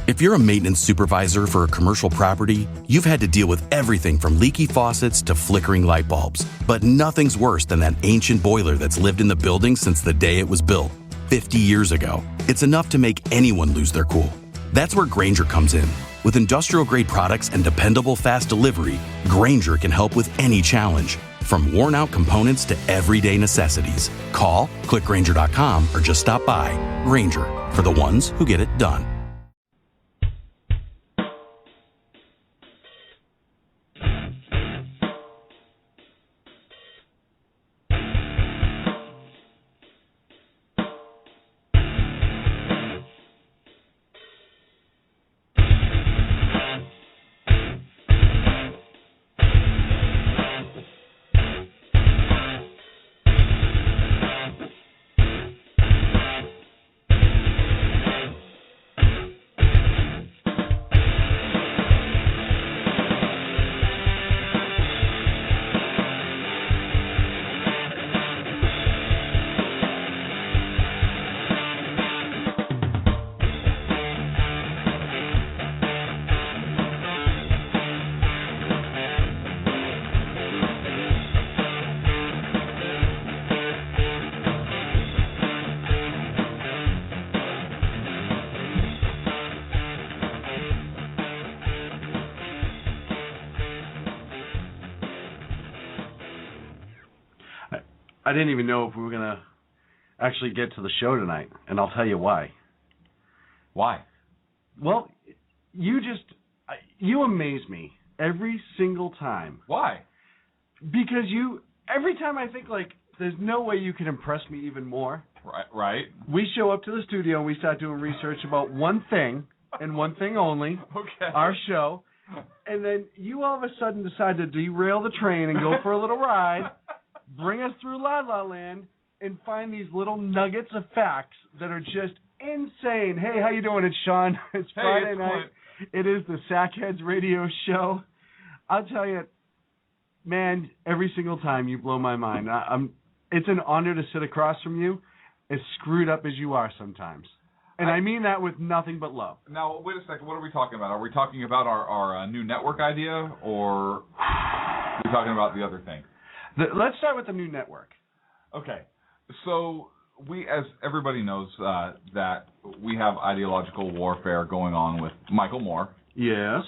If you're a maintenance supervisor for a commercial property, you've had to deal with everything from leaky faucets to flickering light bulbs. But nothing's worse than that ancient boiler that's lived in the building since the day it was built, 50 years ago. It's enough to make anyone lose their cool. That's where Grainger comes in. With industrial-grade products and dependable fast delivery, Grainger can help with any challenge, from worn-out components to everyday necessities. Call, click Grainger.com, or just stop by. Grainger, for the ones who get it done. I didn't even know if we were going to actually get to the show tonight, and I'll tell you why. Why? Well, you amaze me every single time. Why? Because every time I think, like, there's no way you can impress me even more. Right. We show up to the studio and we start doing research about one thing and one thing only, okay. Our show, and then you all of a sudden decide to derail the train and go for a little ride, bring us through La La Land, and find these little nuggets of facts that are just insane. Hey, how you doing? It's Sean. It's Friday night. It is the Sackheads Radio Show. I'll tell you, man, every single time you blow my mind. It's an honor to sit across from you, as screwed up as you are sometimes. And I mean that with nothing but love. Now, wait a second. What are we talking about? Are we talking about our new network idea, or are we talking about the other thing? Let's start with the new network. Okay. So we, as everybody knows, that we have ideological warfare going on with Michael Moore. Yes.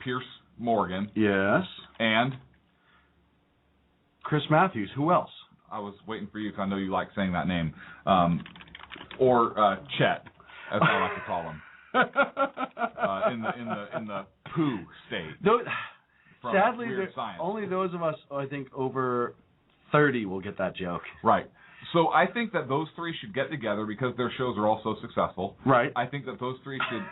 Pierce Morgan. Yes. And Chris Matthews. Who else? I was waiting for you because I know you like saying that name. Or Chet, as I like to call him. In the poo state. Sadly, only those of us, I think, over 30 will get that joke. Right. So I think that those three should get together because their shows are all so successful. Right. I think that those three should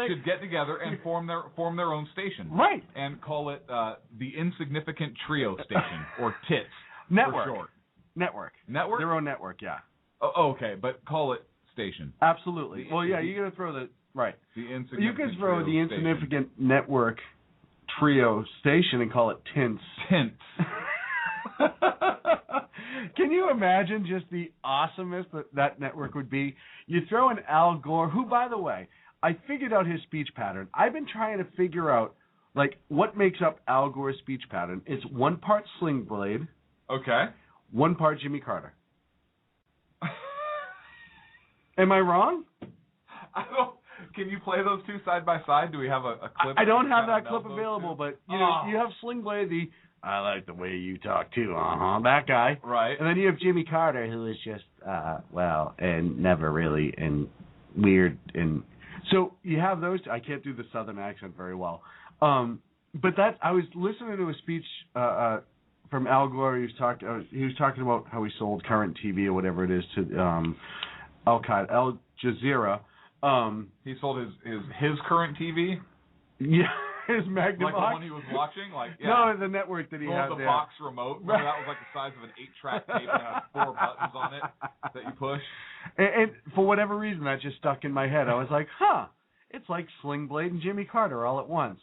should get together and form their own station. Right. And call it the Insignificant Trio Station, or TITS Network. for short. Network. Their own network, yeah. Oh, okay, but call it station. Absolutely. Well, yeah, you're going to throw the... Right. The Insignificant You could throw Trio the Insignificant Network Trio Station and call it TINTS. TINTS. Can you imagine just the awesomeness that network would be? You throw in Al Gore, who, by the way, I figured out his speech pattern. I've been trying to figure out, like, what makes up Al Gore's speech pattern. It's one part Sling Blade. Okay. One part Jimmy Carter. Am I wrong? Can you play those two side by side? Do we have a clip? I don't have that clip available, but you have Sling Blade, I like the way you talk too, that guy. Right. And then you have Jimmy Carter, who is just, and never really, and weird, and so you have those. I can't do the Southern accent very well, but I was listening to a speech from Al Gore. He was talking about how he sold current TV or whatever it is to Al Jazeera. He sold his current TV. Yeah, his Magnavox. Like the one he was watching, No, the network that he had the there. box remote. Remember that was like the size of an 8-track tape and had 4 buttons on it that you push. And for whatever reason, that just stuck in my head. I was like, it's like Sling Blade and Jimmy Carter all at once.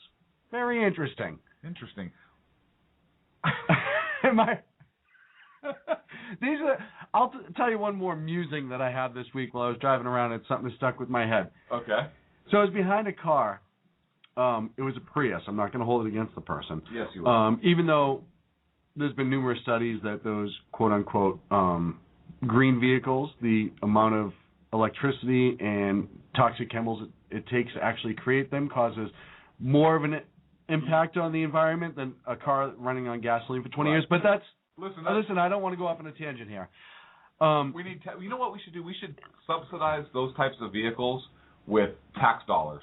Very interesting. Interesting. Am I? I'll tell you one more musing that I had this week while I was driving around. It's something that stuck with my head. Okay. So I was behind a car. It was a Prius. I'm not going to hold it against the person. Yes, you will. Even though there's been numerous studies that those quote-unquote green vehicles, the amount of electricity and toxic chemicals it takes to actually create them causes more of an impact on the environment than a car running on gasoline for 20 years. But that's... Listen, I don't want to go off on a tangent here. We need. You know what we should do? We should subsidize those types of vehicles with tax dollars.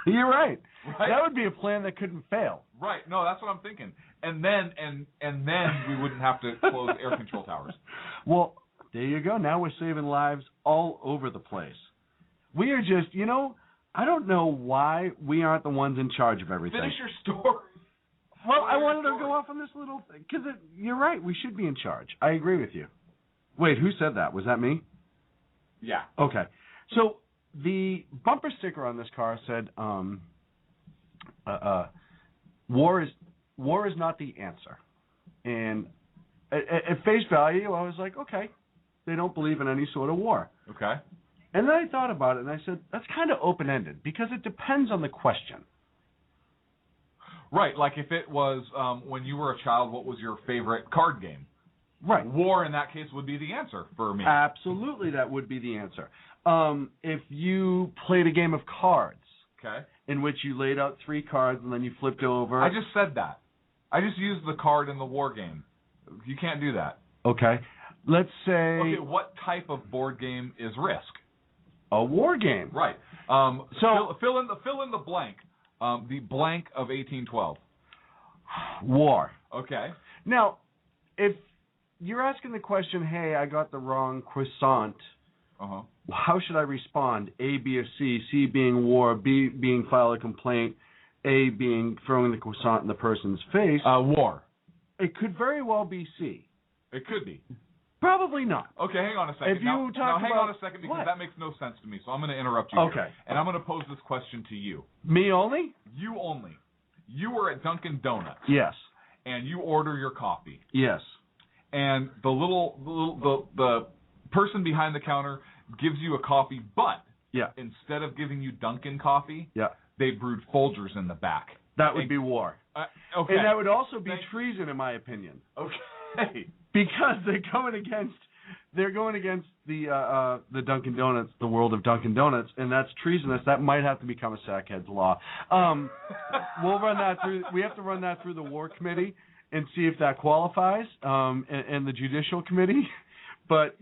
You're right. Right. That would be a plan that couldn't fail. Right. No, that's what I'm thinking. And then we wouldn't have to close air control towers. Well, there you go. Now we're saving lives all over the place. We are just, I don't know why we aren't the ones in charge of everything. Finish your story. Well, I wanted to go off on this little thing, because you're right. We should be in charge. I agree with you. Wait, who said that? Was that me? Yeah. Okay. So the bumper sticker on this car said, war is not the answer. And at face value, I was like, okay, they don't believe in any sort of war. Okay. And then I thought about it, and I said, that's kind of open-ended, because it depends on the question. Right, like if it was when you were a child, what was your favorite card game? Right. War, in that case, would be the answer for me. Absolutely, that would be the answer. If you played a game of cards, okay, in which you laid out 3 cards and then you flipped over. I just said that. I just used the card in the war game. You can't do that. Okay. Let's say... Okay, what type of board game is Risk? A war game. Right. So fill in the blank. The blank of 1812. War. Okay. Now, if you're asking the question, hey, I got the wrong croissant, how should I respond? A, B, or C? C being war, B being file a complaint, A being throwing the croissant in the person's face. War. It could very well be C. It could be. Probably not. Okay, hang on a second. If you hang on a second, because that makes no sense to me. So I'm going to interrupt you. Okay. Here, and I'm going to pose this question to you. Me only? You only. You were at Dunkin' Donuts. Yes. And you order your coffee. Yes. And the person behind the counter gives you a coffee, but instead of giving you Dunkin' coffee, they brewed Folgers in the back. That would be war. Okay. And that would also be treason, in my opinion. Okay. Because they're going against the Dunkin' Donuts, the world of Dunkin' Donuts, and that's treasonous. That might have to become a sackhead's law. We'll run that through. We have to run that through the War Committee and see if that qualifies, and the Judicial Committee. But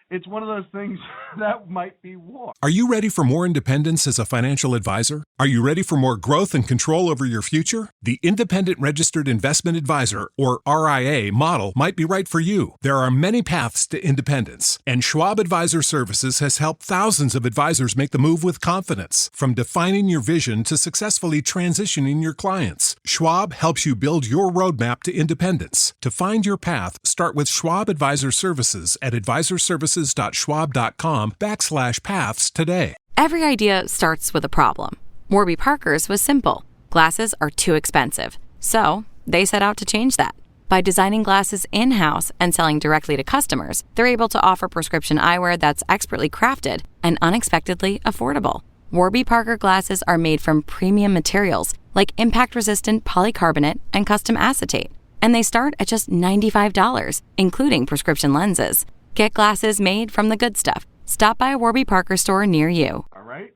it's one of those things that might be war. Are you ready for more independence as a financial advisor? Are you ready for more growth and control over your future? The Independent Registered Investment Advisor, or RIA, model might be right for you. There are many paths to independence, and Schwab Advisor Services has helped thousands of advisors make the move with confidence. From defining your vision to successfully transitioning your clients, Schwab helps you build your roadmap to independence. To find your path, start with Schwab Advisor Services at advisorservices.schwab.com/paths today. Every idea starts with a problem. Warby Parker's was simple. Glasses are too expensive. So they set out to change that. By designing glasses in-house and selling directly to customers, they're able to offer prescription eyewear that's expertly crafted and unexpectedly affordable. Warby Parker glasses are made from premium materials like impact-resistant polycarbonate and custom acetate. And they start at just $95, including prescription lenses. Get glasses made from the good stuff. Stop by a Warby Parker store near you. All right.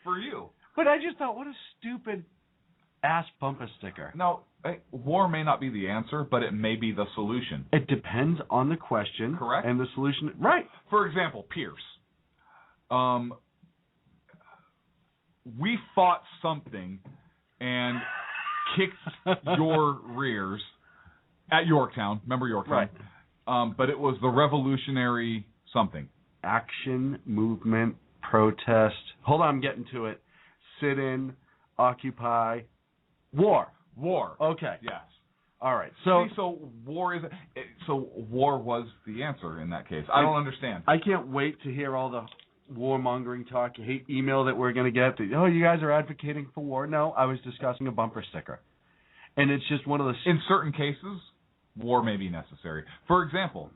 For you. But I just thought, what a stupid ass bumper sticker. No, war may not be the answer, but it may be the solution. It depends on the question. Correct. And the solution. Right. For example, Pierce. We fought something and kicked your rears at Yorktown. Remember Yorktown? Right. But it was the revolutionary something. Action, movement, protest. Hold on, I'm getting to it. Sit-in, occupy, war. War. Okay. Yes. All right. So war was the answer in that case. I don't understand. I can't wait to hear all the warmongering talk, hate email that we're going to get. You guys are advocating for war. No, I was discussing a bumper sticker. And it's just one of those... In certain cases, war may be necessary. For example,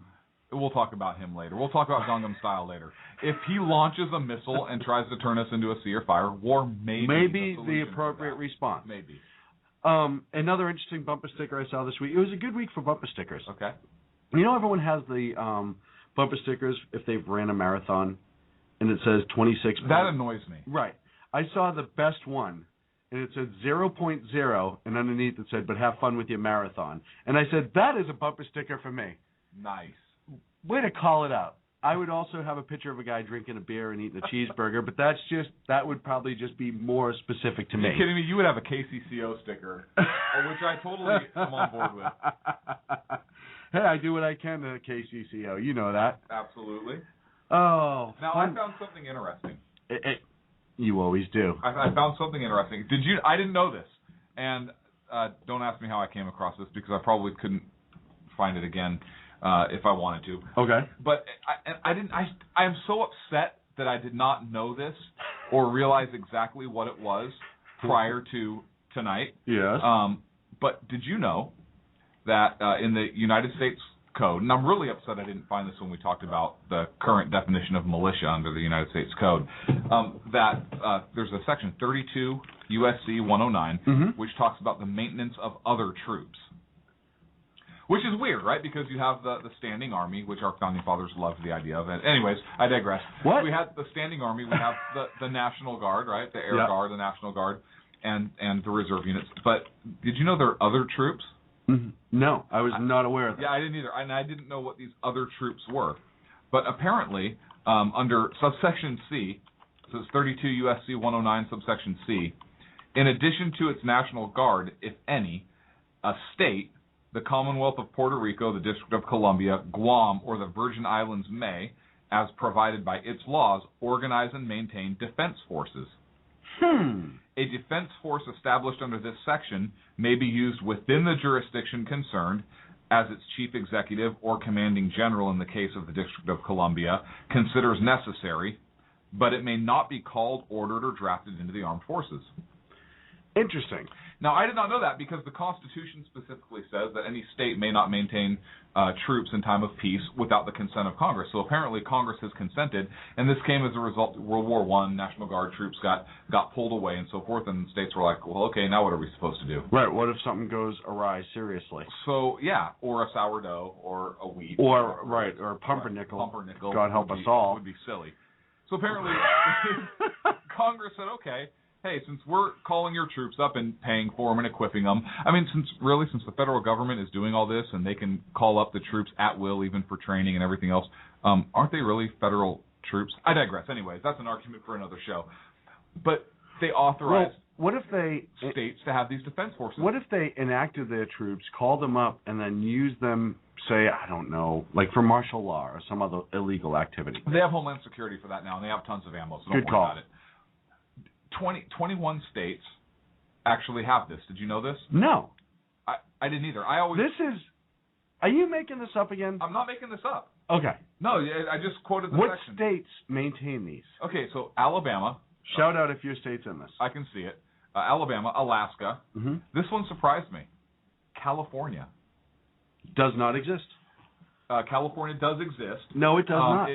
we'll talk about him later. We'll talk about Gangnam Style later. If he launches a missile and tries to turn us into a sea or fire, war may be the appropriate response. Maybe. Another interesting bumper sticker I saw this week. It was a good week for bumper stickers. Okay. You know, everyone has the bumper stickers if they've ran a marathon, and it says 26. That annoys me. Right. I saw the best one, and it said 0.0, and underneath it said, "But have fun with your marathon." And I said, that is a bumper sticker for me. Nice. Way to call it out. I would also have a picture of a guy drinking a beer and eating a cheeseburger, but that would probably just be more specific to me. Are you kidding me? You would have a KCCO sticker, which I totally am on board with. Hey, I do what I can to KCCO. You know that. Absolutely. Oh. Now, I found something interesting. You always do. I found something interesting. I didn't know this, and don't ask me how I came across this because I probably couldn't find it again. If I wanted to. Okay. But I didn't. I am so upset that I did not know this or realize exactly what it was prior to tonight. Yes. But did you know that in the United States Code, and I'm really upset I didn't find this when we talked about the current definition of militia under the United States Code, that there's a section 32 USC 109, which talks about the maintenance of other troops. Which is weird, right? Because you have the standing army, which our founding fathers loved the idea of. And anyways, I digress. What? We had the standing army. We have the National Guard, right? The Air Guard, the National Guard, and the reserve units. But did you know there are other troops? No, I was not aware of that. Yeah, I didn't either. And I didn't know what these other troops were. But apparently, under subsection C, so it's 32 U.S.C. 109 subsection C, in addition to its National Guard, if any, a state, the Commonwealth of Puerto Rico, the District of Columbia, Guam, or the Virgin Islands may, as provided by its laws, organize and maintain defense forces. A defense force established under this section may be used within the jurisdiction concerned as its chief executive or commanding general in the case of the District of Columbia considers necessary, but it may not be called, ordered, or drafted into the armed forces. Interesting. Now, I did not know that because the Constitution specifically says that any state may not maintain troops in time of peace without the consent of Congress. So apparently Congress has consented, and this came as a result of World War I. National Guard troops got pulled away and so forth, and states were like, well, okay, now what are we supposed to do? Right, what if something goes awry seriously? So, yeah, or a sourdough, or a wheat. Or pumpernickel. Pumpernickel. God help us all. Would be silly. So apparently Congress said, okay, hey, since we're calling your troops up and paying for them and equipping them, I mean, since the federal government is doing all this and they can call up the troops at will even for training and everything else, aren't they really federal troops? I digress. Anyways, that's an argument for another show. But they authorized states to have these defense forces. What if they enacted their troops, called them up, and then used them, say, I don't know, like for martial law or some other illegal activity? They have Homeland Security for that now, and they have tons of ammo, so don't worry about it. 21 states actually have this. Did you know this? No. I didn't either. Are you making this up again? I'm not making this up. Okay. No, I just quoted the section. What states maintain these? Okay, so Alabama. Shout out if your state's in this. I can see it. Alabama, Alaska. This one surprised me. California. Does not exist. California does exist. No, it does not.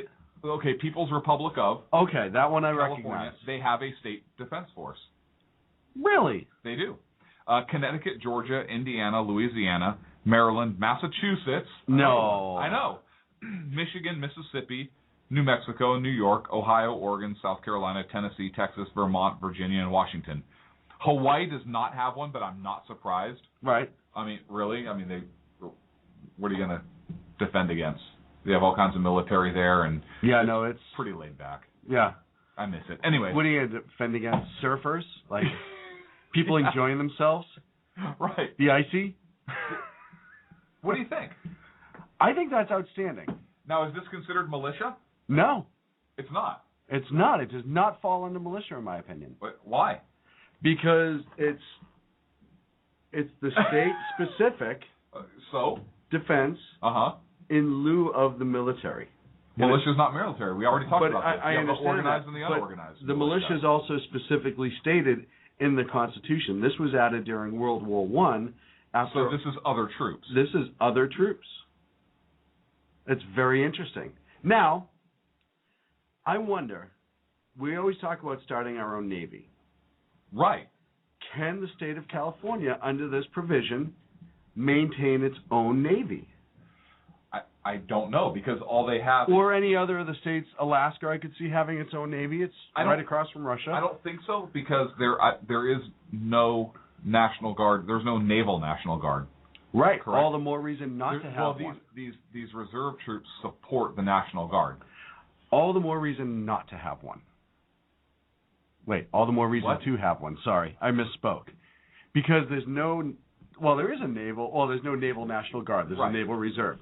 Okay, People's Republic of. Okay, that one I California, recognize. They have a state defense force. Really? They do. Connecticut, Georgia, Indiana, Louisiana, Maryland, Massachusetts. No. I know. Michigan, Mississippi, New Mexico, New York, Ohio, Oregon, South Carolina, Tennessee, Texas, Vermont, Virginia, and Washington. Hawaii does not have one, but I'm not surprised. Right. I mean, really? I mean, what are you going to defend against? They have all kinds of military there, and it's pretty laid back. Yeah, I miss it. Anyway, what are you going to defend against? Surfers, like people enjoying themselves, right? The icy. What do you think? I think that's outstanding. Now, is this considered militia? No, it's not. It's not. It does not fall under militia, in my opinion. But why? Because it's the state specific. Defense. In lieu of the military. Militia's not military. We already talked about this. I understand the organized that, and the unorganized. The militia is also specifically stated in the Constitution. This was added during World War I, So this is other troops. This is other troops. It's very interesting. Now, I wonder, we always talk about starting our own Navy. Right. Can the state of California, under this provision, maintain its own Navy? I don't know, because all they have... Or any other of the states, Alaska, I could see having its own Navy. It's right across from Russia. I don't think so, because there is no National Guard. There's no Naval National Guard. Right. Correct. All the more reason not to have one. These reserve troops support the National Guard. All the more reason not to have one. Wait, all the more reason to have one. Sorry, I misspoke. Because there's no... Well, there is a naval... Well, there's no Naval National Guard. There's a Naval Reserve.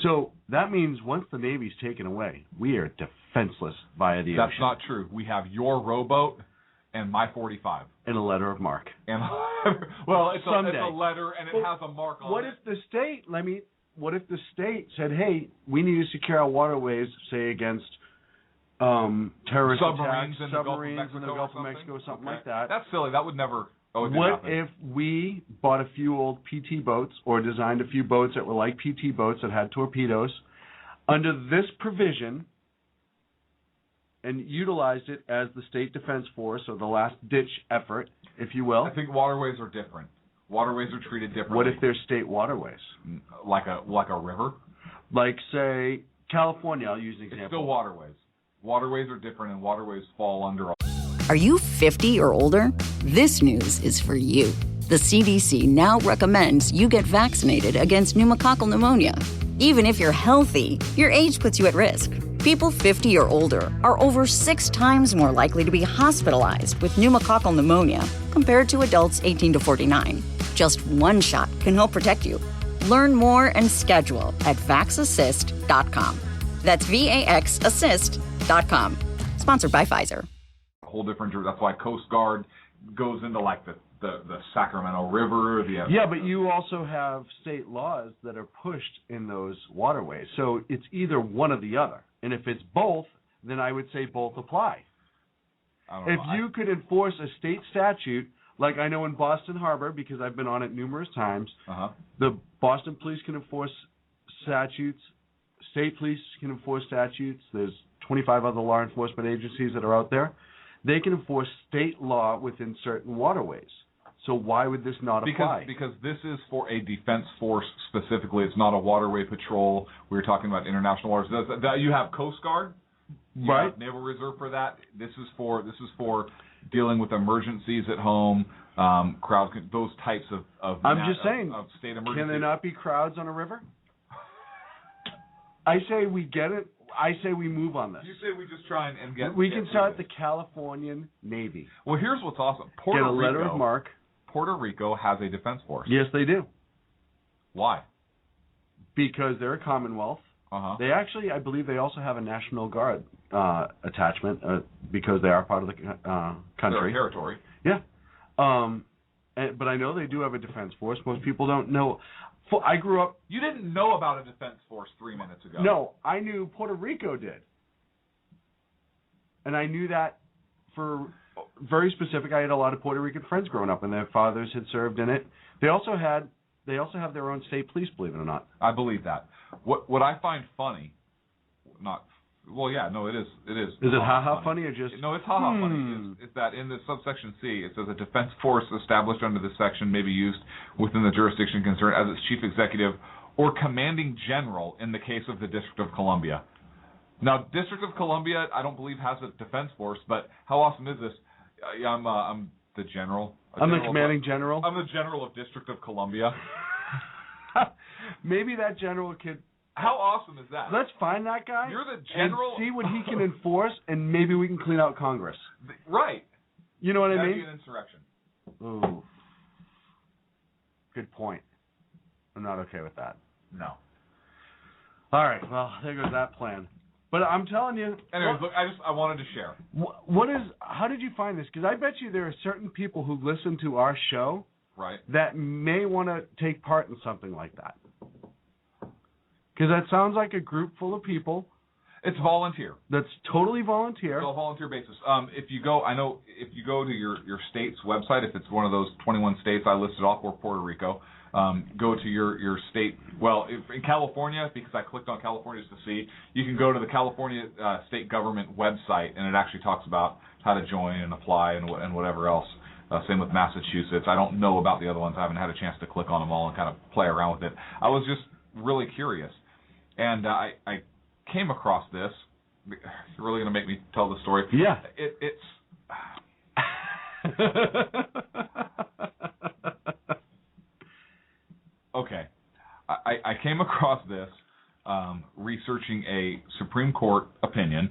So that means once the Navy's taken away, we are defenseless via the ocean. That's not true. We have your rowboat and my 45. And a letter of marque. And well, it's a letter and it has a mark on it. What if the state said, "Hey, we need to secure our waterways, say against terrorist submarines attacks, in the Gulf of Mexico, something like that." That's silly. That would never. What if we bought a few old PT boats or designed a few boats that were like PT boats that had torpedoes under this provision and utilized it as the state defense force or the last-ditch effort, if you will? I think waterways are different. Waterways are treated differently. What if they're state waterways? Like a river? Like, say, California, I'll use an example. It's still waterways. Waterways are different, and waterways fall under... Are you 50 or older? This news is for you. The CDC now recommends you get vaccinated against pneumococcal pneumonia. Even if you're healthy, your age puts you at risk. People 50 or older are over 6 times more likely to be hospitalized with pneumococcal pneumonia compared to adults 18 to 49. Just one shot can help protect you. Learn more and schedule at vaxassist.com. That's VAXassist.com. Sponsored by Pfizer. Whole different. That's why Coast Guard goes into like the Sacramento River. Yeah, but you also have state laws that are pushed in those waterways. So it's either one or the other. And if it's both, then I would say both apply. If you could enforce a state statute, like I know in Boston Harbor, because I've been on it numerous times, the Boston police can enforce statutes. State police can enforce statutes. There's 25 other law enforcement agencies that are out there. They can enforce state law within certain waterways. So why would this not apply? Because this is for a defense force specifically. It's not a waterway patrol. We were talking about international waters. You have Coast Guard, you have Naval Reserve for that. This is for dealing with emergencies at home, those types of I'm just saying, of state emergencies. Can there not be crowds on a river? I say we get it. I say we move on this. You say we just try and get... We can start the Californian Navy. Well, here's what's awesome. Get a letter of marque. Puerto Rico has a defense force. Yes, they do. Why? Because they're a commonwealth. They actually, I believe they also have a National Guard attachment because they are part of the country. Their territory. Yeah. But I know they do have a defense force. Most people don't know... I grew up... You didn't know about a defense force 3 minutes ago. No, I knew Puerto Rico did. And I knew that for very specific. I had a lot of Puerto Rican friends growing up, and their fathers had served in it. They also have their own state police, believe it or not. I believe that. What I find funny, it is. Is it ha-ha funny or just... No, it's ha-ha funny. Is that in the subsection C, it says a defense force established under this section may be used within the jurisdiction concerned as its chief executive or commanding general in the case of the District of Columbia. Now, District of Columbia, I don't believe has a defense force, but how awesome is this? I'm the general. I'm the commanding general. I'm the general of District of Columbia. Maybe that general could... How awesome is that? Let's find that guy. You're the general. And see what he can enforce, and maybe we can clean out Congress. Right. You know what I mean? That'd be an insurrection. Ooh. Good point. I'm not okay with that. No. All right. Well, there goes that plan. But I'm telling you. Anyways, look, I wanted to share. How did you find this? Because I bet you there are certain people who listen to our show, right, that may want to take part in something like that. Because that sounds like a group full of people. It's volunteer. That's totally volunteer. It's all volunteer basis. If you go to your state's website, if it's one of those 21 states I listed off or Puerto Rico, go to your state. Well, in California, because I clicked on California just to see, you can go to the California state government website, and it actually talks about how to join and apply and whatever else. Same with Massachusetts. I don't know about the other ones. I haven't had a chance to click on them all and kind of play around with it. I was just really curious, and I came across this. You're really going to make me tell the story? Yeah. It's... Okay. I came across this researching a Supreme Court opinion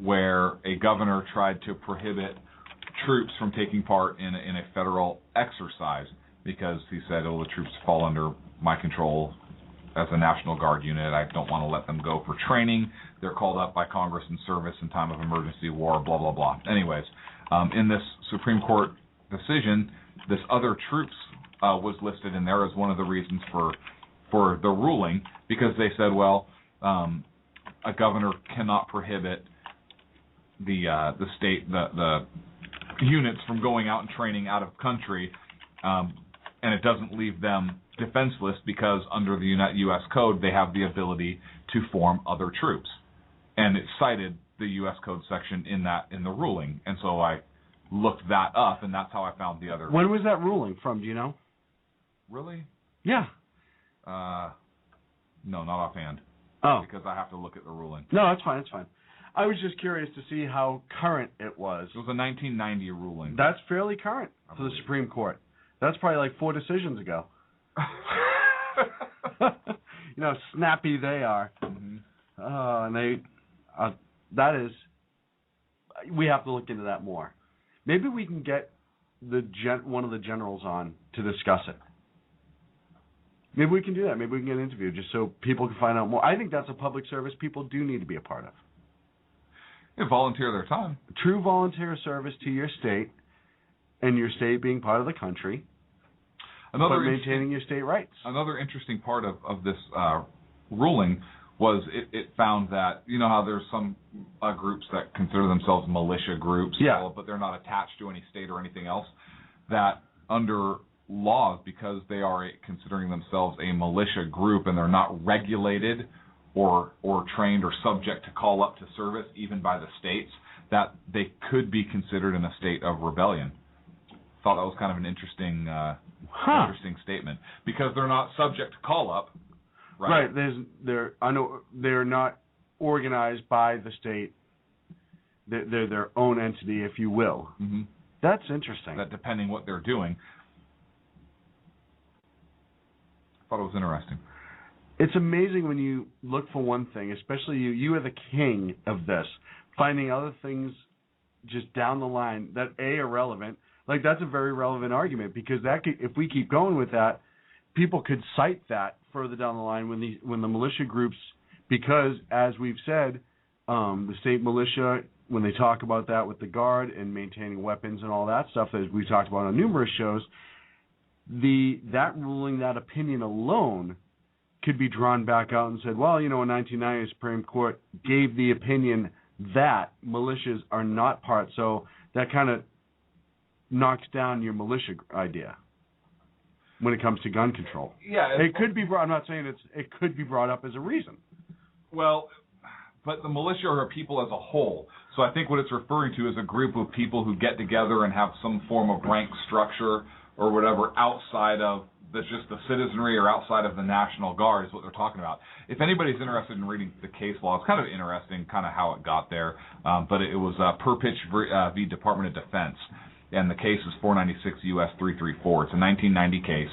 where a governor tried to prohibit troops from taking part in a federal exercise because he said, the troops fall under my control as a National Guard unit. I don't want to let them go for training. They're called up by Congress in service in time of emergency, war, blah, blah, blah. Anyways, in this Supreme Court decision, this other troops was listed in there as one of the reasons for the ruling, because they said, well, a governor cannot prohibit the state, the units from going out and training out of country, and it doesn't leave them defenseless because under the U.S. Code they have the ability to form other troops, and it cited the U.S. Code section in the ruling, and so I looked that up, and that's how I found the other. When was that ruling from? Do you know? Really? Yeah. No, not offhand. Oh. Because I have to look at the ruling. No, that's fine. That's fine. I was just curious to see how current it was. It was a 1990 ruling. That's fairly current for the Supreme Court. That's probably like 4 decisions ago. Snappy they are. Mm-hmm. And they, that is, we have to look into that more. Maybe we can get one of the generals on to discuss it. Maybe we can do that. Maybe we can get an interview just so people can find out more. I think that's a public service people do need to be a part of. Yeah, volunteer their time. True volunteer service to your state, and your state being part of the country, but maintaining your state rights. Another interesting part of this ruling was it found that, you know how there's some groups that consider themselves militia groups, yeah, but they're not attached to any state or anything else, that under laws, because they are considering themselves a militia group and they're not regulated or trained or subject to call up to service even by the states, that they could be considered in a state of rebellion. Thought that was kind of an interesting interesting statement, because they're not subject to call up. Right. They're not organized by the state. They're their own entity, if you will. Mm-hmm. That's interesting. That depending what they're doing. I thought it was interesting. It's amazing when you look for one thing, especially you are the king of this, finding other things just down the line that are relevant. Like, that's a very relevant argument, because if we keep going with that, people could cite that further down the line when the militia groups, because as we've said, the state militia, when they talk about that with the Guard and maintaining weapons and all that stuff that we talked about on numerous shows, that ruling, that opinion alone could be drawn back out and said, well, in 1990, the Supreme Court gave the opinion that militias are not part, so that kind of knocks down your militia idea when it comes to gun control. Yeah, it could be brought. I'm not saying it could be brought up as a reason. Well, but the militia are people as a whole. So I think what it's referring to is a group of people who get together and have some form of rank structure or whatever outside of just the citizenry or outside of the National Guard is what they're talking about. If anybody's interested in reading the case law, it's kind of interesting kind of how it got there. But it was Perpich v. Department of Defense. And the case is 496 U.S. 334. It's a 1990 case,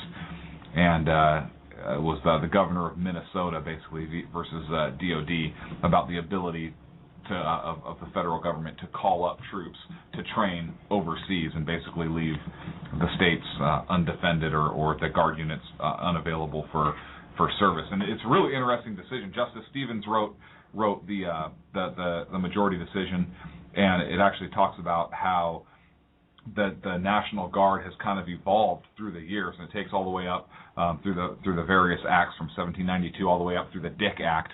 and it was the governor of Minnesota, basically, versus DOD, about the ability of the federal government to call up troops to train overseas and basically leave the states undefended or the Guard units unavailable for service. And it's a really interesting decision. Justice Stevens wrote the majority decision, and it actually talks about how the National Guard has kind of evolved through the years, and it takes all the way up through the various acts from 1792 all the way up through the Dick Act,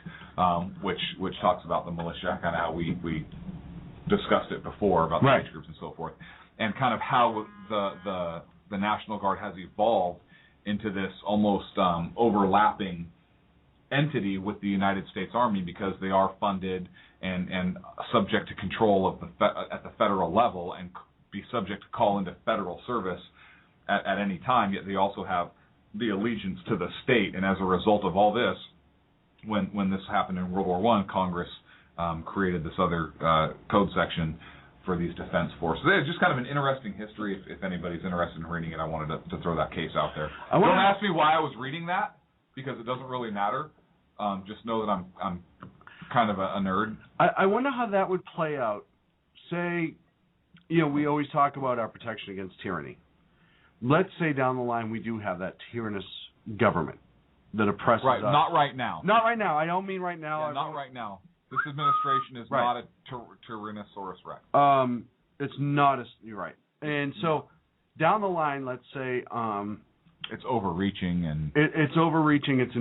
which talks about the militia, kind of how we discussed it before about the right. age groups and so forth, and kind of how the National Guard has evolved into this almost overlapping entity with the United States Army because they are funded and subject to control of at the federal level and be subject to call into federal service at any time, yet they also have the allegiance to the state. And as a result of all this, when this happened in World War I, Congress created this other code section for these defense forces. It's just kind of an interesting history. If anybody's interested in reading it, I wanted to throw that case out there. Don't ask me why I was reading that, because it doesn't really matter. Just know that I'm kind of a nerd. I wonder how that would play out. Say, we always talk about our protection against tyranny. Let's say down the line we do have that tyrannous government that oppresses us. Not right now. Not right now. I don't mean right now. Yeah, not right now. This administration is not a Tyrannosaurus Rex. It's not you're right. And so down the line, let's say it's overreaching and it's overreaching. It's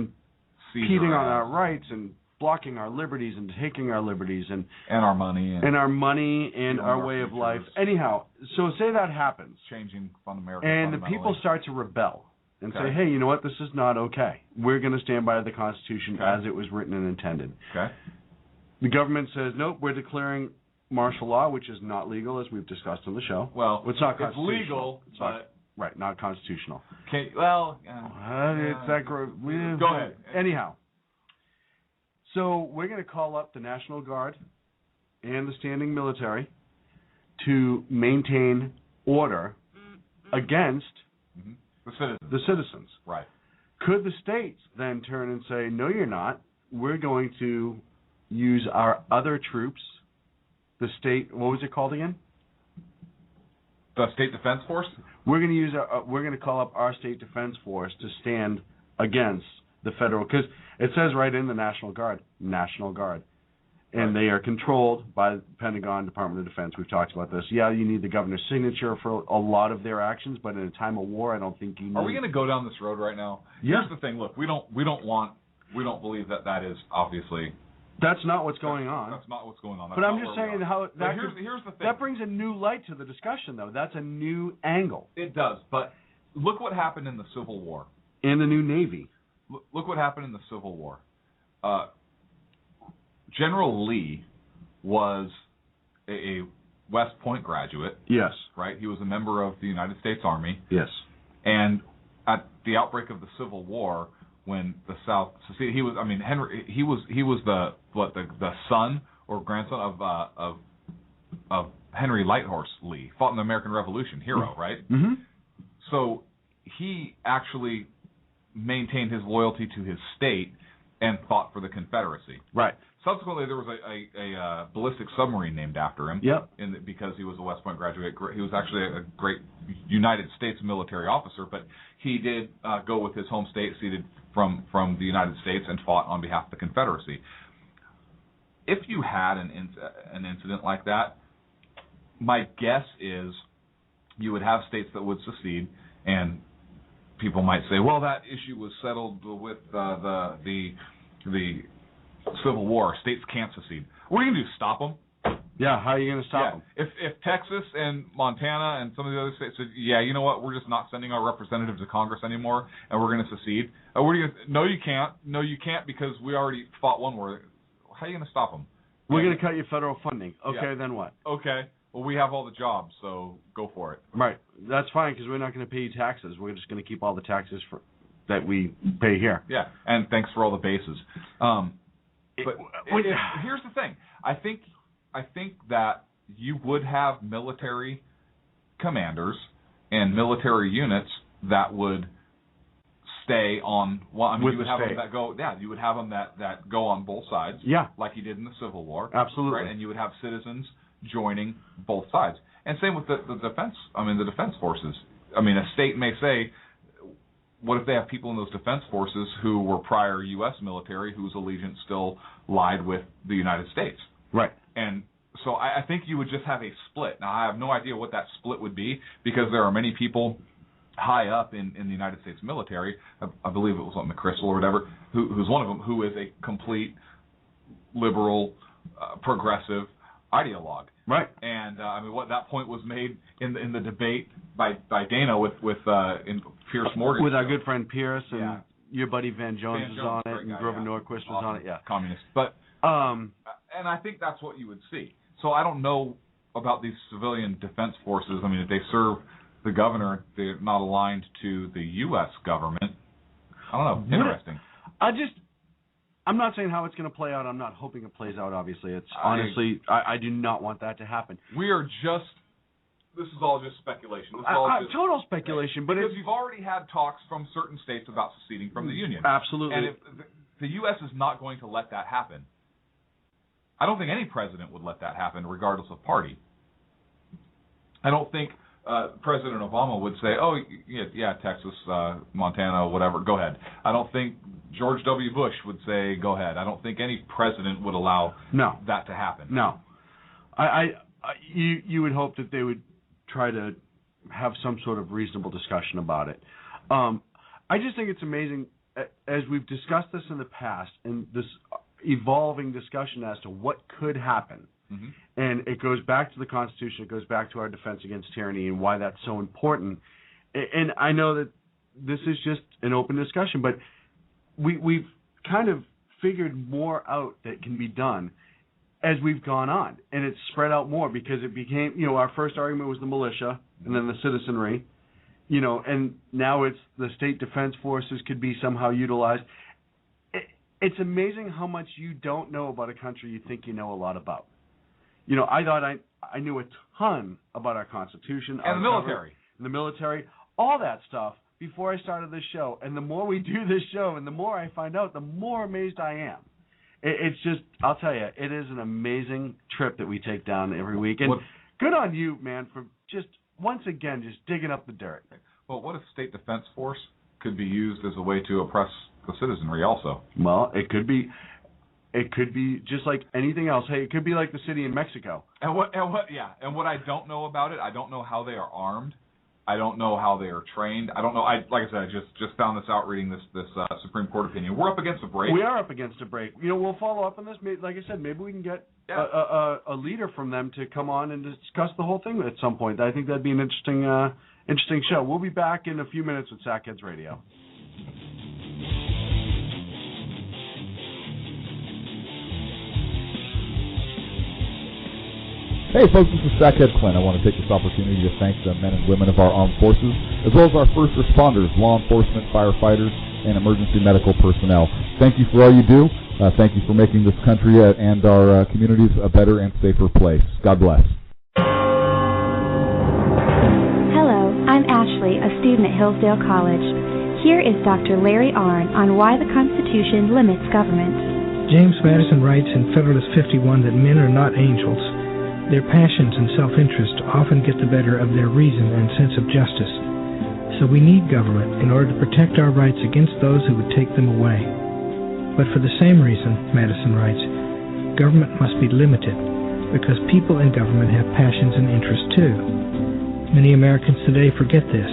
impeding on our rights and blocking our liberties and taking our liberties and our money and our way of life. Anyhow, so say that happens, changing fundamental. And the people start to rebel and say, hey, you know what? This is not okay. We're going to stand by the Constitution as it was written and intended. Okay. The government says, nope, we're declaring martial law, which is not legal, as we've discussed on the show. Well, it's not constitutional. It's legal, but not constitutional. Okay, well, it's that go ahead. Anyhow, so we're going to call up the National Guard and the standing military to maintain order against the citizens. Right. Could the states then turn and say, no, you're not. We're going to use our other troops, the state, what was it called again? The State Defense Force? We're going to use we're going to call up our State Defense Force to stand against the federal, because it says right in the National Guard, and they are controlled by the Pentagon, Department of Defense. We've talked about this. Yeah, you need the governor's signature for a lot of their actions, but in a time of war, I don't think you need. Are we going to go down this road right now? Yeah. Here's the thing. Look, we don't believe that is obviously. That's not what's going on. That's not what's going on. But I'm just saying how that here's the thing. That brings a new light to the discussion, though. That's a new angle. It does. But look what happened in the Civil War. And the new Navy. Look what happened in the Civil War. General Lee was a West Point graduate. Yes. Right? He was a member of the United States Army. Yes. And at the outbreak of the Civil War, when the South seceded, he was the son or grandson of Henry Lighthorse Lee, fought in the American Revolution, hero, right? Mm-hmm. So he actually maintained his loyalty to his state and fought for the Confederacy. Right. Subsequently, there was a ballistic submarine named after him. Yep. Because he was a West Point graduate. He was actually a great United States military officer, but he did go with his home state, ceded from the United States, and fought on behalf of the Confederacy. If you had an incident like that, my guess is you would have states that would secede, and people might say, well, that issue was settled with the Civil War. States can't secede. What are you going to do, stop them? Yeah, how are you going to stop them? If Texas and Montana and some of the other states said, yeah, you know what, we're just not sending our representatives to Congress anymore, and we're going to secede. What are you going to, no, you can't. No, you can't, because we already fought one war. How are you going to stop them? We're going to cut your federal funding. Okay, then what? Okay. Well, we have all the jobs, so go for it. Right. That's fine, because we're not going to pay you taxes. We're just going to keep all the taxes that we pay here. Yeah, and thanks for all the bases. Here's the thing. I think that you would have military commanders and military units that would stay on. Well, I mean, you would have them that go. Yeah, you would have them that go on both sides. Yeah, like you did in the Civil War. Absolutely. Right, and you would have citizens joining both sides. And same with the defense. I mean, the defense forces. I mean, a state may say, what if they have people in those defense forces who were prior U.S. military whose allegiance still lied with the United States? Right. And so I think you would just have a split. Now, I have no idea what that split would be, because there are many people high up in the United States military, I believe it was McChrystal or whatever, who's one of them, who is a complete liberal, progressive. ideologue. Right. And that point was made in the debate by Dana with in Pierce Morgan. With our good friend Pierce and Yeah. your buddy Van Jones was on it, and guy, Grover Norquist was on it. Yeah. Communist. But and I think that's what you would see. So I don't know about these civilian defense forces. I mean, if they serve the governor, they're not aligned to the U.S. government. I don't know. Interesting. I'm not saying how it's going to play out. I'm not hoping it plays out, obviously. It's honestly, I do not want that to happen. This is all just speculation. This is total speculation. But because you've already had talks from certain states about seceding from the Union. Absolutely. And if the U.S. is not going to let that happen, I don't think any president would let that happen, regardless of party. I don't think President Obama would say, "Oh, yeah, Texas, Montana, whatever, go ahead." I don't think George W. Bush would say, "Go ahead." I don't think any president would allow that to happen. No, you would hope that they would try to have some sort of reasonable discussion about it. I just think it's amazing, as we've discussed this in the past, and this evolving discussion as to what could happen. Mm-hmm. And it goes back to the Constitution. It goes back to our defense against tyranny and why that's so important. And I know that this is just an open discussion, but we've kind of figured more out that can be done as we've gone on. And it's spread out more because it became, our first argument was the militia and then the citizenry, and now it's the state defense forces could be somehow utilized. It's amazing how much you don't know about a country you think you know a lot about. I thought I knew a ton about our Constitution. And the military, all that stuff before I started this show. And the more we do this show and the more I find out, the more amazed I am. It's just, I'll tell you, it is an amazing trip that we take down every week. And good on you, man, for just, once again, just digging up the dirt. Well, what if state defense force could be used as a way to oppress the citizenry also? Well, it could be just like anything else. Hey, it could be like the city in Mexico. And what I don't know about it, I don't know how they are armed. I don't know how they are trained. I don't know. Like I said, I just found this out reading this Supreme Court opinion. We're up against a break. We are up against a break. We'll follow up on this. Like I said, maybe we can get a leader from them to come on and discuss the whole thing at some point. I think that'd be an interesting show. We'll be back in a few minutes with Sackheads Radio. Hey folks, this is Sackhead Clint. I want to take this opportunity to thank the men and women of our armed forces, as well as our first responders, law enforcement, firefighters, and emergency medical personnel. Thank you for all you do. Thank you for making this country and our communities a better and safer place. God bless. Hello, I'm Ashley, a student at Hillsdale College. Here is Dr. Larry Arnn on why the Constitution limits government. James Madison writes in Federalist 51 that men are not angels. Their passions and self-interest often get the better of their reason and sense of justice. So we need government in order to protect our rights against those who would take them away. But for the same reason, Madison writes, government must be limited because people in government have passions and interests too. Many Americans today forget this,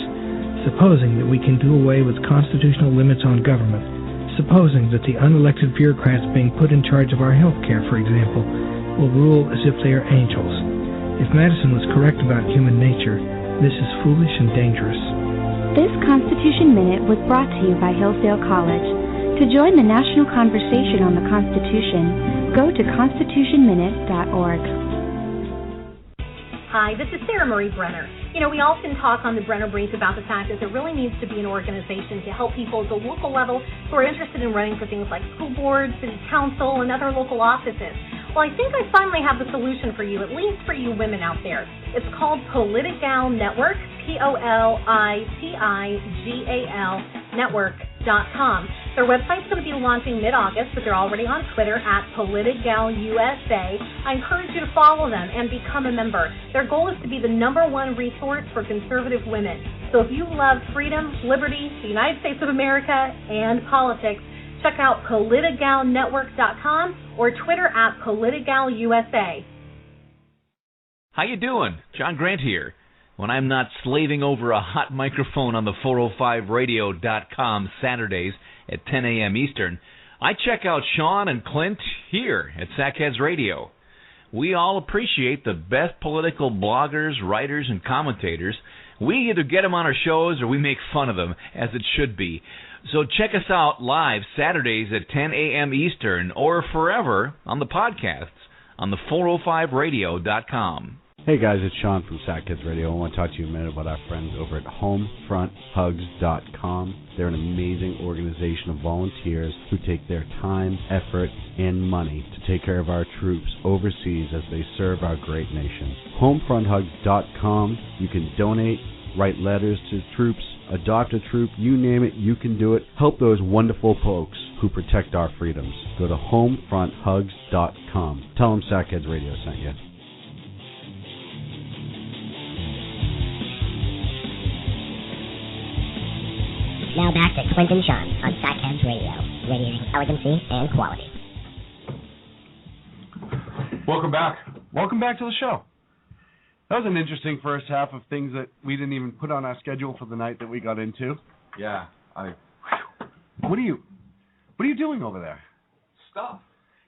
supposing that we can do away with constitutional limits on government, supposing that the unelected bureaucrats being put in charge of our health care, for example, will rule as if they are angels. If Madison was correct about human nature, this is foolish and dangerous. This Constitution Minute was brought to you by Hillsdale College. To join the national conversation on the Constitution, go to constitutionminute.org. Hi, this is Sarah Marie Brenner. We often talk on the Brenner Brief about the fact that there really needs to be an organization to help people at the local level who are interested in running for things like school boards, city council, and other local offices. Well, I think I finally have the solution for you, at least for you women out there. It's called Politigal Network, POLITIGAL Network.com. Their website's going to be launching mid-August, but they're already on Twitter at PolitigalUSA. I encourage you to follow them and become a member. Their goal is to be the #1 resource for conservative women. So if you love freedom, liberty, the United States of America, and politics, check out PolitigalNetwork.com or Twitter at PolitigalUSA. How you doing? John Grant here. When I'm not slaving over a hot microphone on the 405radio.com Saturdays at 10 a.m. Eastern, I check out Sean and Clint here at Sackheads Radio. We all appreciate the best political bloggers, writers, and commentators. We either get them on our shows or we make fun of them, as it should be. So check us out live Saturdays at 10 a.m. Eastern or forever on the podcasts on the 405radio.com. Hey guys, it's Sean from Sack Kids Radio. I want to talk to you a minute about our friends over at HomefrontHugs.com. They're an amazing organization of volunteers who take their time, effort, and money to take care of our troops overseas as they serve our great nation. HomefrontHugs.com. You can donate, write letters to troops, adopt a troop, you name it, you can do it. Help those wonderful folks who protect our freedoms. Go to HomefrontHugs.com. Tell them Sack Kids Radio sent you. Now back to Clint and Sean on Sackheads Radio, radiating elegancy and quality. Welcome back. Welcome back to the show. That was an interesting first half of things that we didn't even put on our schedule for the night that we got into. Yeah, What are you doing over there? Stuff.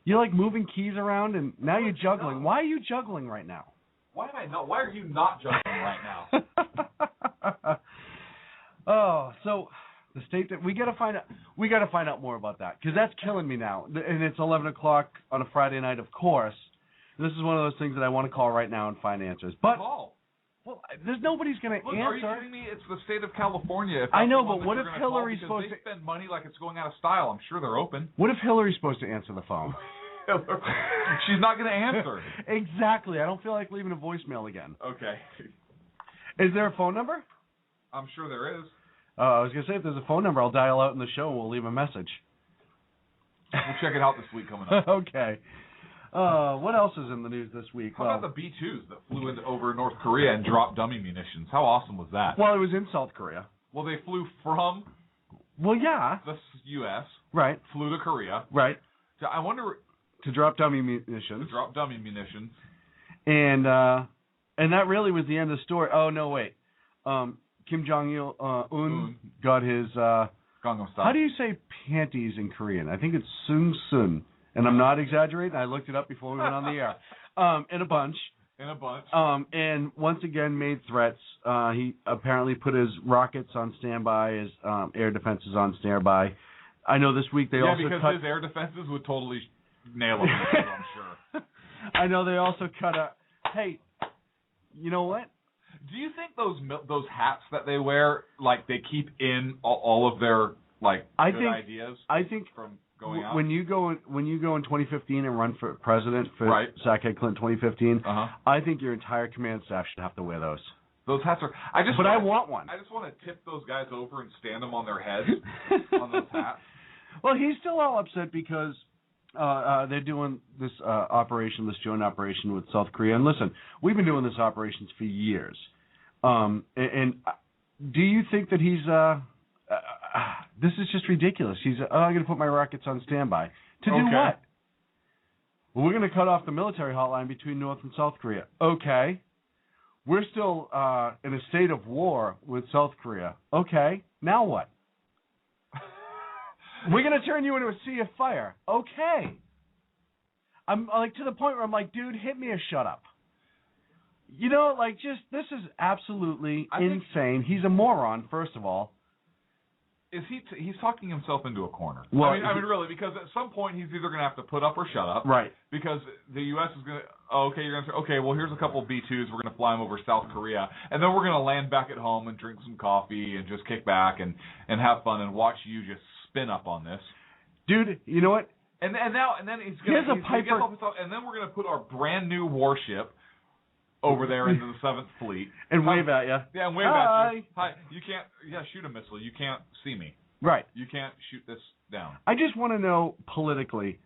You're like moving keys around, and now you're juggling. Why are you juggling right now? Why are you not juggling right now? Oh, so the state that we got to find out more about that, because that's killing me now. And it's 11 o'clock on a Friday night, of course. This is one of those things that I want to call right now and find answers. But Call. Well, there's nobody's going to answer. Are you kidding me? It's the state of California. I know, but what if Hillary's supposed to spend money like it's going out of style? I'm sure they're open. What if Hillary's supposed to answer the phone? She's not going to answer. Exactly. I don't feel like leaving a voicemail again. Okay. Is there a phone number? I'm sure there is. I was going to say, if there's a phone number, I'll dial out in the show and we'll leave a message. We'll check it out this week coming up. Okay. What else is in the news this week? How about the B-2s that flew over North Korea and dropped dummy munitions? How awesome was that? Well, it was in South Korea. Well, they flew from the U.S. Right. Flew to Korea. Right. So I wonder... To drop dummy munitions. And that really was the end of the story. Oh, no, wait. Kim Jong-un got his... Gangnam Style. How do you say panties in Korean? I think it's Sung-sun. And I'm not exaggerating. I looked it up before we went on the air. In a bunch. And once again made threats. He apparently put his rockets on standby, his air defenses on standby. I know this week they also because cut... his air defenses would totally nail him, I'm sure. I know they also cut a... Hey, you know what? Do you think those hats that they wear, like, they keep in all of their, like, ideas? I think from going out? When you go in 2015 and run for president for Sackhead Clinton 2015, I think your entire command staff should have to wear those. Those hats are... I want one. I just want to tip those guys over and stand them on their heads on those hats. Well, he's still all upset because they're doing this this joint operation with South Korea. And listen, we've been doing this operations for years. And do you think that he's... this is just ridiculous. He's, I'm going to put my rockets on standby. To do what? Well, we're going to cut off the military hotline between North and South Korea. Okay. We're still in a state of war with South Korea. Okay. Now what? We're going to turn you into a sea of fire. Okay. I'm like to the point where I'm like, dude, hit me a shut up. You know, like, just, this is absolutely insane. He's a moron, first of all. He's talking himself into a corner. Well, I mean, really, because at some point he's either going to have to put up or shut up. Right. Because the U.S. is going to, you're going to say, okay, well, here's a couple of B-2s. We're going to fly them over South Korea. And then we're going to land back at home and drink some coffee and just kick back and have fun and watch you just spin up on this. Dude, you know what? And then he's going to and then we're going to put our brand new warship over there into the 7th Fleet. And wave at you. Yeah, and wave at you. Hi. You can't, shoot a missile. You can't see me. Right. You can't shoot this down. I just want to know, politically,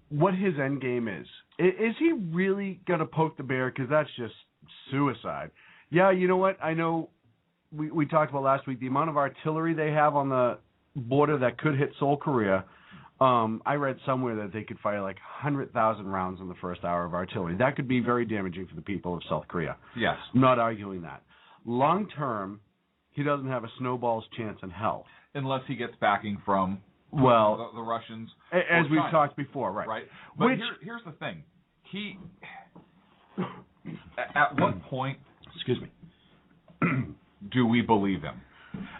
what his end game is. Is he really going to poke the bear? Because that's just suicide. Yeah, you know what? I know we talked about last week, the amount of artillery they have on the border that could hit Seoul, Korea. I read somewhere that they could fire like 100,000 rounds in the first hour of artillery. That could be very damaging for the people of South Korea. Yes. I'm not arguing that. Long term, he doesn't have a snowball's chance in hell. Unless he gets backing from the Russians. As we've talked before, right. Right. But here's the thing. At what point, excuse me, do we believe him?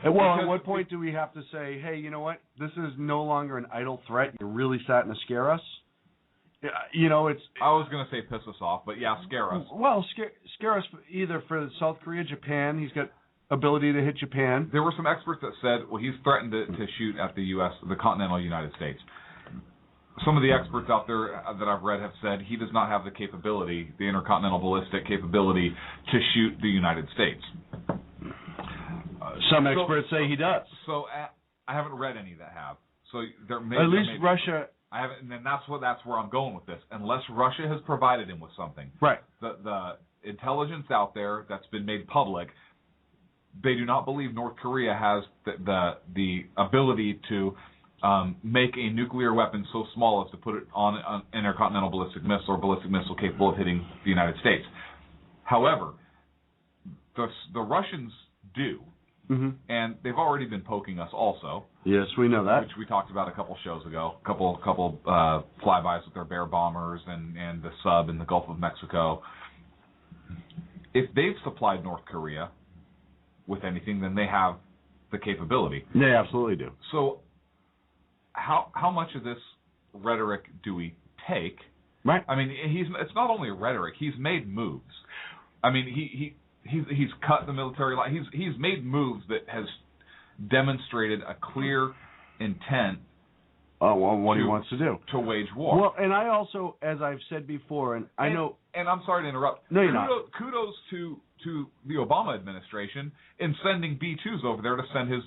Well, at what point do we have to say, hey, you know what? This is no longer an idle threat. You're really starting to scare us. You know, it's. I was going to say piss us off, but yeah, scare us. Well, scare us either for South Korea, Japan. He's got ability to hit Japan. There were some experts that said, well, he's threatened to shoot at the U.S., the continental United States. Some of the experts out there that I've read have said he does not have the capability, the intercontinental ballistic capability, to shoot the United States. Some experts say he does. So I haven't read any that have. So there may at least Russia. I haven't, and then that's where I'm going with this. Unless Russia has provided him with something, right? The intelligence out there that's been made public, they do not believe North Korea has the ability to make a nuclear weapon so small as to put it on an intercontinental ballistic missile or ballistic missile capable of hitting the United States. However, the Russians do. Mm-hmm. And they've already been poking us also. Yes, we know that. Which we talked about a couple shows ago. A couple flybys with their Bear bombers and the sub in the Gulf of Mexico. If they've supplied North Korea with anything, then they have the capability. They absolutely do. So how much of this rhetoric do we take? Right. I mean, it's not only rhetoric. He's made moves. I mean, He's cut the military line. He's made moves that has demonstrated a clear intent. What he wants to do to wage war. Well, and I also, as I've said before, and I know. And I'm sorry to interrupt. No, you're not. Kudos to the Obama administration in sending B-2s over there to send his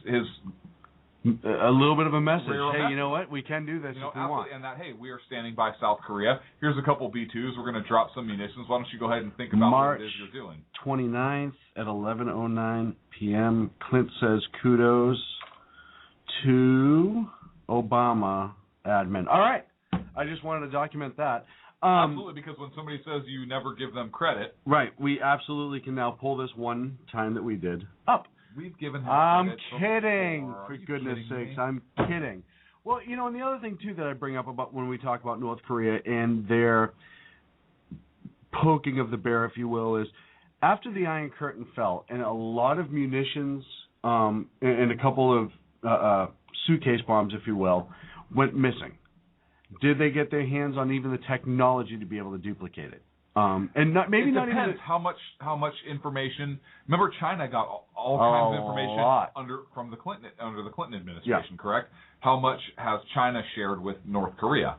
a little bit of a message. Hey, you know what? We can do this if we want. And that, hey, we are standing by South Korea. Here's a couple B-2s. We're going to drop some munitions. Why don't you go ahead and think about March what it is you're doing? 29th at 11:09 p.m. Clint says kudos to Obama admin. All right. I just wanted to document that. Absolutely, because when somebody says you never give them credit. Right. We absolutely can now pull this one time that we did up. We've given him I'm credit kidding, before. for goodness sakes. I'm kidding. Well, you know, and the other thing, too, that I bring up about when we talk about North Korea and their poking of the bear, if you will, is after the Iron Curtain fell and a lot of munitions and a couple of suitcase bombs, if you will, went missing. Did they get their hands on even the technology to be able to duplicate it? And not even how much information. Remember, China got all kinds of information under the Clinton administration, correct? How much has China shared with North Korea?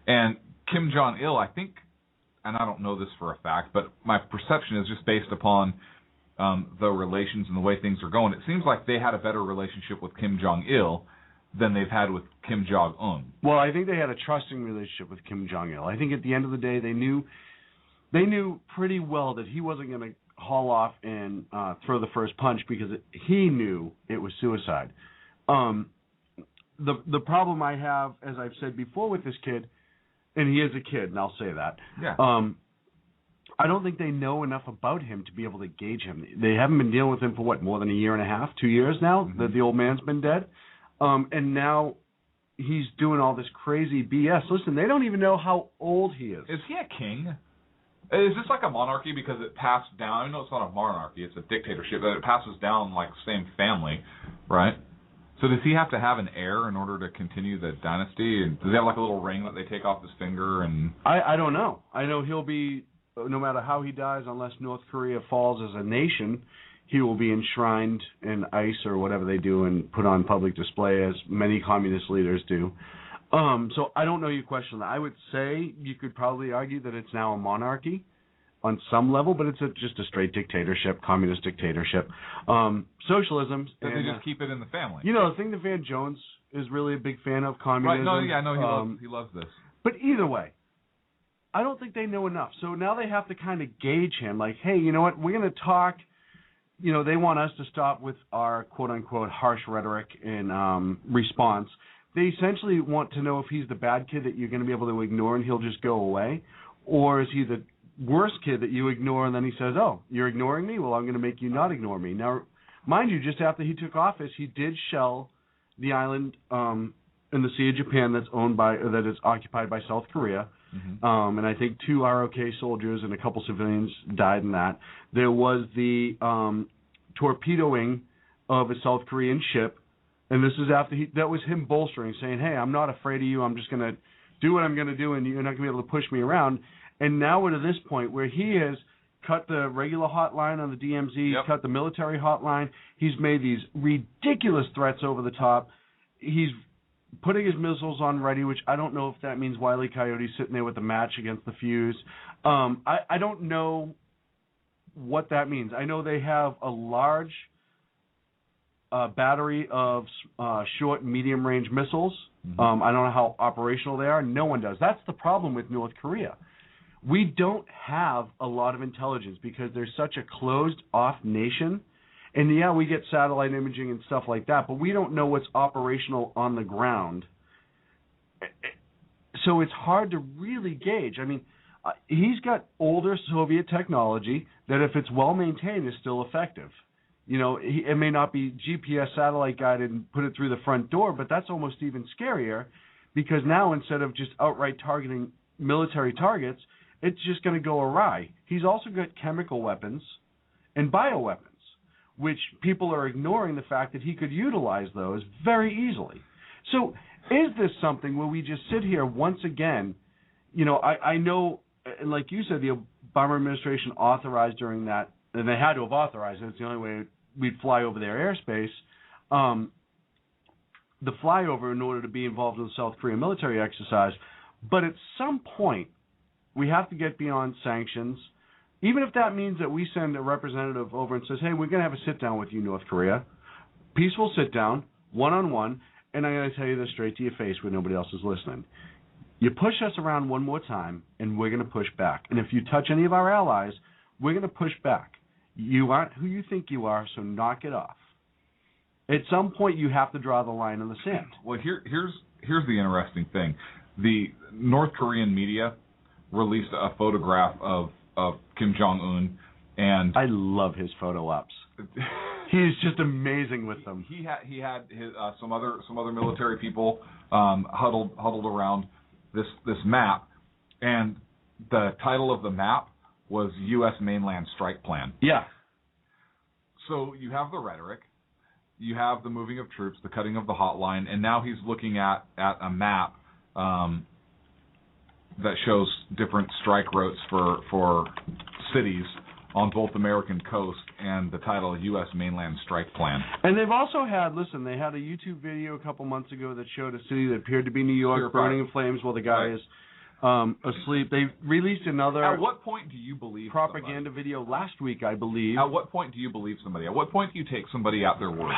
And Kim Jong-il, I think, and I don't know this for a fact, but my perception is just based upon the relations and the way things are going. It seems like they had a better relationship with Kim Jong-il than they've had with Kim Jong-un. Well, I think they had a trusting relationship with Kim Jong-il. I think at the end of the day, they knew pretty well that he wasn't going to haul off and throw the first punch because he knew it was suicide. The problem I have, as I've said before with this kid, and he is a kid, and I'll say that. Yeah. I don't think they know enough about him to be able to gauge him. They haven't been dealing with him for more than a year and a half, 2 years now that the old man's been dead. And now he's doing all this crazy BS. Listen, they don't even know how old he is. Is he a king? Is this like a monarchy because it passed down? I know it's not a monarchy, it's a dictatorship, but it passes down like the same family, right? So does he have to have an heir in order to continue the dynasty? And does he have like a little ring that they take off his finger? And I don't know. I know he'll be, no matter how he dies, unless North Korea falls as a nation, he will be enshrined in ice or whatever they do and put on public display, as many communist leaders do. So I don't know your question. I would say you could probably argue that it's now a monarchy on some level, but it's just a straight dictatorship, communist dictatorship. Socialism. They just keep it in the family. You know, the thing that Van Jones is really a big fan of, communism. Right, no, yeah, I know he loves this. But either way, I don't think they know enough. So now they have to kind of gauge him, like, hey, you know what, we're going to talk. You know, they want us to stop with our quote-unquote harsh rhetoric in response. They essentially want to know if he's the bad kid that you're going to be able to ignore and he'll just go away, or is he the worst kid that you ignore and then he says, oh, you're ignoring me? Well, I'm going to make you not ignore me. Now, mind you, just after he took office, he did shell the island in the Sea of Japan that is occupied by South Korea. and I think 2 ROK soldiers and a couple civilians died in that. There was the torpedoing of a South Korean ship, and this is after that was him bolstering, saying, hey, I'm not afraid of you, I'm just going to do what I'm going to do, and you're not going to be able to push me around. And now we're to this point where he has cut the regular hotline on the DMZ, cut the military hotline. He's made these ridiculous threats over the top. He's putting his missiles on ready, which I don't know if that means Wile E. Coyote's sitting there with the match against the fuse. I don't know what that means. I know they have a large battery of short and medium-range missiles. I don't know how operational they are. No one does. That's the problem with North Korea. We don't have a lot of intelligence because they're such a closed-off nation. And, yeah, we get satellite imaging and stuff like that, but we don't know what's operational on the ground. So it's hard to really gauge. I mean, he's got older Soviet technology that, if it's well-maintained, is still effective. You know, it may not be GPS satellite guided and put it through the front door, but that's almost even scarier because now instead of just outright targeting military targets, it's just going to go awry. He's also got chemical weapons and bioweapons, which people are ignoring the fact that he could utilize those very easily. So is this something where we just sit here once again, you know, I know, like you said, the Obama administration authorized during that, and they had to have authorized it. It's the only way we'd fly over their airspace, the flyover in order to be involved in the South Korean military exercise. But at some point, we have to get beyond sanctions, even if that means that we send a representative over and says, hey, we're going to have a sit-down with you, North Korea. Peaceful sit-down, one-on-one, and I'm going to tell you this straight to your face where nobody else is listening. You push us around one more time, and we're going to push back. And if you touch any of our allies, we're going to push back. You aren't who you think you are, so knock it off. At some point, you have to draw the line in the sand. Well, here's the interesting thing. The North Korean media released a photograph of Kim Jong-un, and I love his photo ops. He's just amazing with them. He had his, some other military people huddled around this map, and the title of the map was U.S. Mainland Strike Plan. Yeah. So you have the rhetoric, you have the moving of troops, the cutting of the hotline, and now he's looking at a map that shows different strike routes for cities on both American coast, and the title U.S. Mainland Strike Plan. And they've also had, they had a YouTube video a couple months ago that showed a city that appeared to be New York burning in flames while the guy is asleep. They released another. At what point do you believe propaganda somebody? video last week, I believe. At what point do you believe somebody? At what point do you take somebody at their word?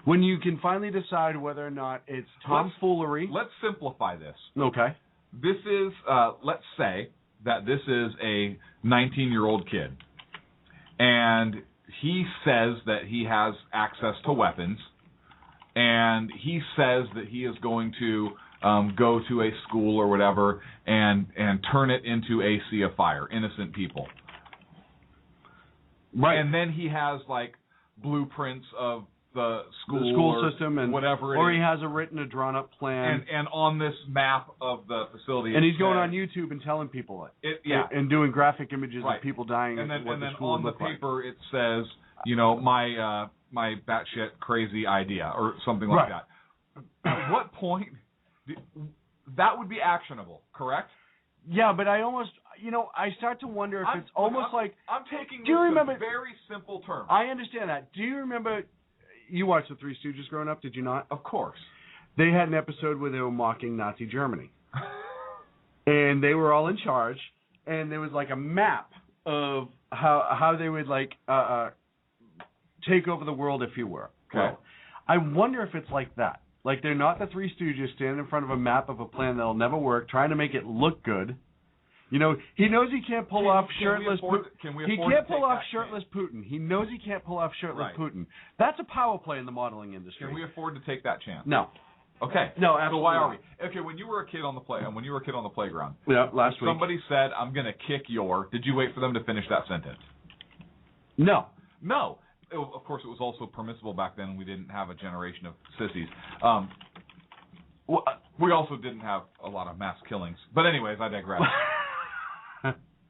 When you can finally decide whether or not it's tomfoolery. Let's simplify this. Okay. This is, let's say that this is a 19-year-old kid, and he says that he has access to weapons, and he says that he is going to go to a school or whatever and turn it into a sea of fire, innocent people. Right. And then he has, like, blueprints of the school system and whatever it or is. he has a drawn-up plan. And on this map of the facility. And he's going on YouTube and telling people it. And doing graphic images of people dying. And then the school on the paper it says, you know, my batshit crazy idea or something like that. At what point that would be actionable, correct? Yeah, but I almost, I start to wonder if it's almost like. I'm taking do you remember, very simple terms. I understand that. Do you remember? You watched the Three Stooges growing up, did you not? Of course. They had an episode where they were mocking Nazi Germany. And they were all in charge, and there was like a map of how they would take over the world, if you were. Okay. Well, I wonder if it's like that. Like they're not the Three Stooges standing in front of a map of a plan that'll never work, trying to make it look good. He knows he can't pull off shirtless Putin. He can't pull off shirtless Putin. He knows he can't pull off shirtless Putin. That's a power play in the modeling industry. Can we afford to take that chance? No. Okay. No, absolutely. So why are we? Okay, when you were a kid on the playground. Yeah, last week. Somebody said, "I'm going to kick your." Did you wait for them to finish that sentence? No. No. Of course, it was also permissible back then. We didn't have a generation of sissies. Well, we also didn't have a lot of mass killings. But anyways, I digress.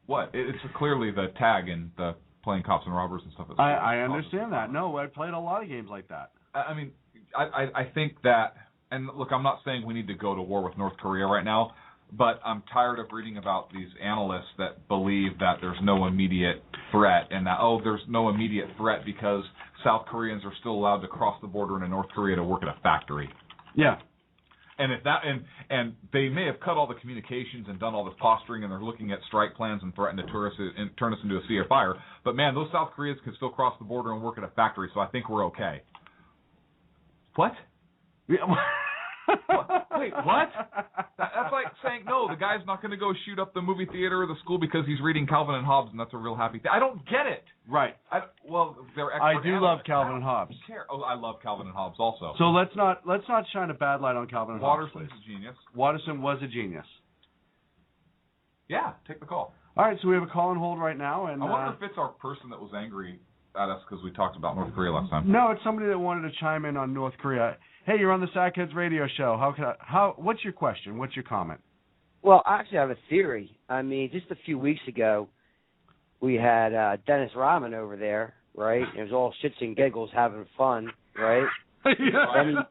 What? It's clearly the tag in the playing cops and robbers and stuff. I understand that. No, I played a lot of games like that. I mean, I think that, and look, I'm not saying we need to go to war with North Korea right now, but I'm tired of reading about these analysts that believe that there's no immediate threat and that, there's no immediate threat because South Koreans are still allowed to cross the border into North Korea to work at a factory. Yeah. And if that and they may have cut all the communications and done all this posturing and they're looking at strike plans and threaten to turn us into a sea of fire, but man, those South Koreans can still cross the border and work at a factory, so I think we're okay. What? Yeah. Wait, what? That's like saying, no, the guy's not going to go shoot up the movie theater or the school because he's reading Calvin and Hobbes, and that's a real happy thing. I don't get it. Right. They're expert I do analysts. love Calvin and Hobbes. I don't care. Oh, I love Calvin and Hobbes also. So let's not shine a bad light on Calvin and Hobbes. Watterson's a genius. Watterson was a genius. Yeah, take the call. All right, so we have a call on hold right now, and I wonder if it's our person that was angry at us because we talked about North Korea last time. No, it's somebody that wanted to chime in on North Korea. Hey, you're on the Sackheads radio show. What's your question? What's your comment? Well, I actually have a theory. I mean, just a few weeks ago, we had Dennis Rodman over there, right? It was all shits and giggles, having fun, right? Yeah.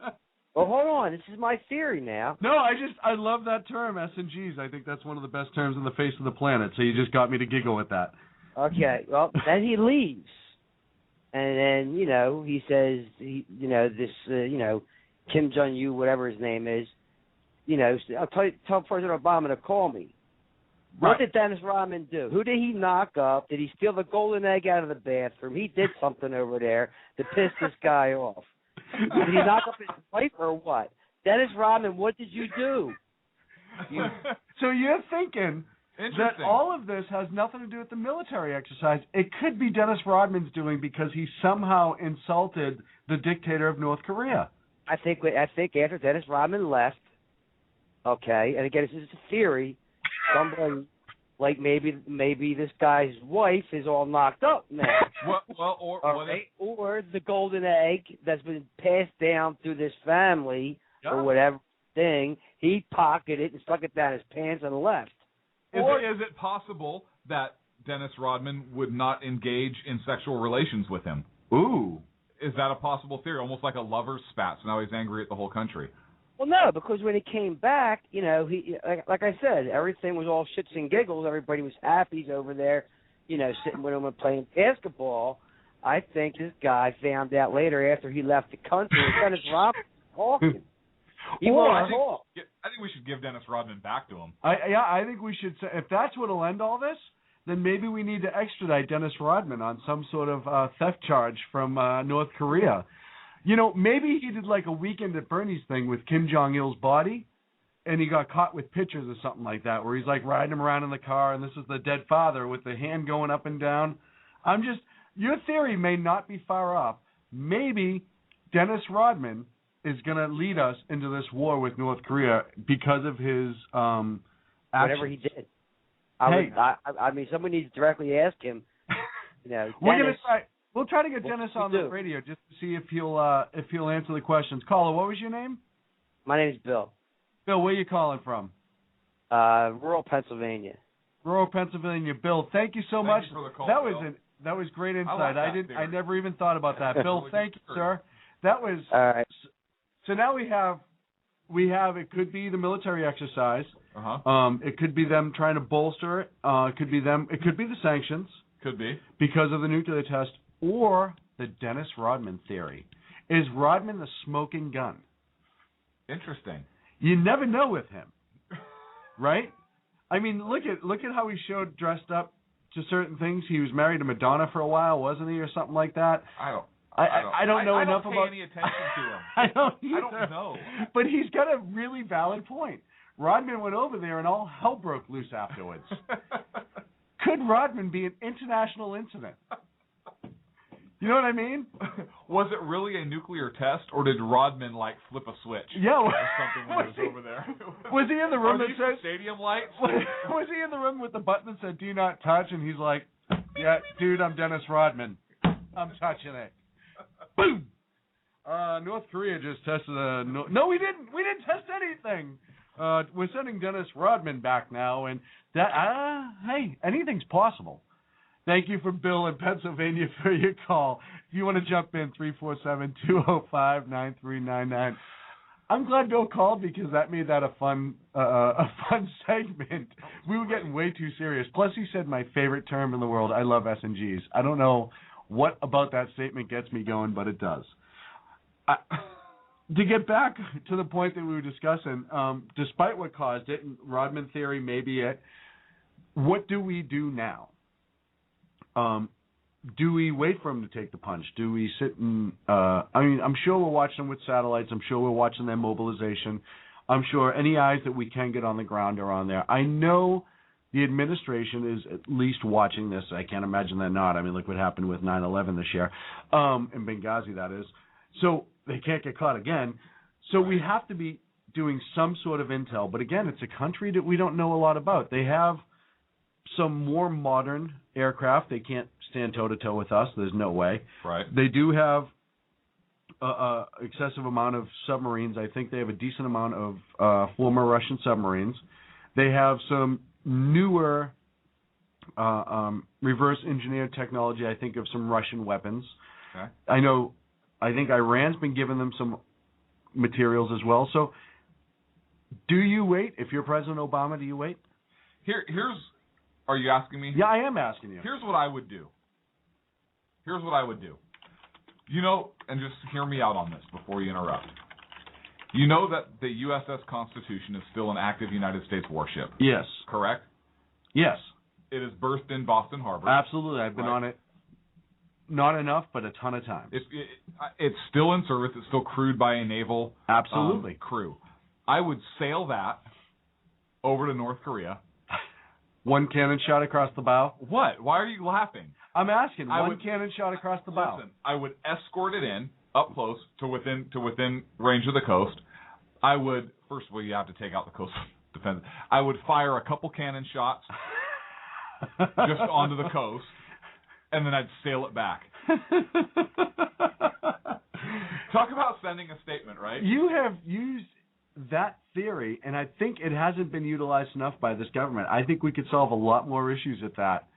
Well, hold on. This is my theory now. No, I love that term, S&Gs. I think that's one of the best terms on the face of the planet. So you just got me to giggle with that. Okay. Well, then he leaves, and then he says, Kim Jong-un, whatever his name is, I'll tell President Obama to call me. Right. What did Dennis Rodman do? Who did he knock up? Did he steal the golden egg out of the bathroom? He did something over there to piss this guy off. Did he knock up his wife or what? Dennis Rodman, what did you do? So you're thinking that all of this has nothing to do with the military exercise. It could be Dennis Rodman's doing because he somehow insulted the dictator of North Korea. I think after Dennis Rodman left, okay, and again, this is a theory, somebody, like maybe this guy's wife is all knocked up now. Or the golden egg that's been passed down through this family or whatever thing, he pocketed it and stuck it down his pants and left. Is it possible that Dennis Rodman would not engage in sexual relations with him? Ooh. Is that a possible theory? Almost like a lover's spat, so now he's angry at the whole country. Well, no, because when he came back, he like I said, everything was all shits and giggles. Everybody was happy. He's over there, sitting with him and playing basketball. I think this guy found out later after he left the country that Dennis Rodman was talking. I think we should give Dennis Rodman back to him. I think we should say, if that's what'll end all this, then maybe we need to extradite Dennis Rodman on some sort of theft charge from North Korea. Maybe he did like a Weekend at Bernie's thing with Kim Jong-il's body, and he got caught with pictures or something like that, where he's like riding him around in the car, and this is the dead father with the hand going up and down. Your theory may not be far off. Maybe Dennis Rodman is going to lead us into this war with North Korea because of his actions. Whatever he did. I mean, somebody needs to directly ask him. We'll try to get Dennis on the radio just to see if he'll answer the questions. Caller, what was your name? My name is Bill. Bill, where are you calling from? Rural Pennsylvania. Rural Pennsylvania. Bill, thank you so much. Thank you for the call, that was great insight. I never even thought about that. Bill, thank you, sir. That was all right. So now we have it could be the military exercise. It could be them trying to bolster it. It could be the sanctions. Could be. Because of the nuclear test. Or the Dennis Rodman theory. Is Rodman the smoking gun? Interesting. You never know with him. Right? I mean, look at how he showed dressed up to certain things. He was married to Madonna for a while, wasn't he, or something like that? I don't know enough about. I don't pay any attention to him. I don't know. But he's got a really valid point. Rodman went over there and all hell broke loose afterwards. Could Rodman be an international incident? You know what I mean? Was it really a nuclear test, or did Rodman flip a switch? Yeah, or something when he was over there. Was he in the room that said stadium lights? Was he in the room with the button that said "Do not touch"? And he's like, "Yeah, dude, I'm Dennis Rodman. I'm touching it." Boom. North Korea just tested a... No, we didn't. We didn't test anything. We're sending Dennis Rodman back now, and that... hey, anything's possible. Thank you for Bill in Pennsylvania for your call. If you want to jump in, 347-205-9399. I'm glad Bill called because that made that a fun segment. We were getting way too serious. Plus, he said my favorite term in the world. I love S&Gs. I don't know what about that statement gets me going, but it does. To get back to the point that we were discussing, despite what caused it, and Rodman theory may be it, what do we do now? Do we wait for them to take the punch? Do we sit and... I'm sure we're watching them with satellites. I'm sure we're watching their mobilization. I'm sure any eyes that we can get on the ground are on there. I know the administration is at least watching this. I can't imagine they're not. I mean, look what happened with 9/11 this year. In Benghazi, that is. So they can't get caught again. So we have to be doing some sort of intel. But again, it's a country that we don't know a lot about. They have some more modern aircraft. They can't stand toe-to-toe with us. There's no way. Right. They do have excessive amount of submarines. I think they have a decent amount of former Russian submarines. They have some newer reverse engineered technology, I think, of some Russian weapons. Okay. I think Iran's been giving them some materials as well. So do you wait? If you're President Obama, do you wait? Here's... Are you asking me? Yeah, I am asking you. Here's what I would do. You know, and just hear me out on this before you interrupt. You know that the USS Constitution is still an active United States warship. Yes. Correct? Yes. It is berthed in Boston Harbor. Absolutely. I've been on it. Not enough, but a ton of times. It's still in service. It's still crewed by a naval crew. I would sail that over to North Korea. One cannon shot across the bow? What? Why are you laughing? I'm asking. One cannon shot across the bow. Listen, I would escort it in up close to within range of the coast. I would, first of all, you have to take out the coastal defense. I would fire a couple cannon shots just onto the coast, and then I'd sail it back. Talk about sending a statement, right? You have used that theory, and I think it hasn't been utilized enough by this government. I think we could solve a lot more issues with that.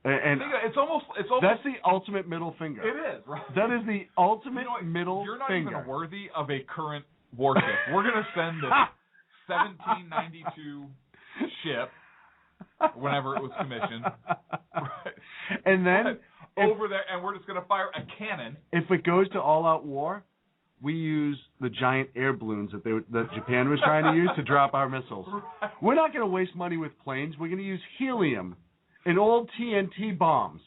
And it's almost that's the ultimate middle finger. It is, right? That is the ultimate middle You're not finger. even worthy of a current warship. We're going to send this 1792 ship, whenever it was commissioned, right? And then over there, and we're just going to fire a cannon. If it goes to all-out war, we use the giant air balloons that Japan was trying to use to drop our missiles. Right. We're not going to waste money with planes. We're going to use helium and old TNT bombs.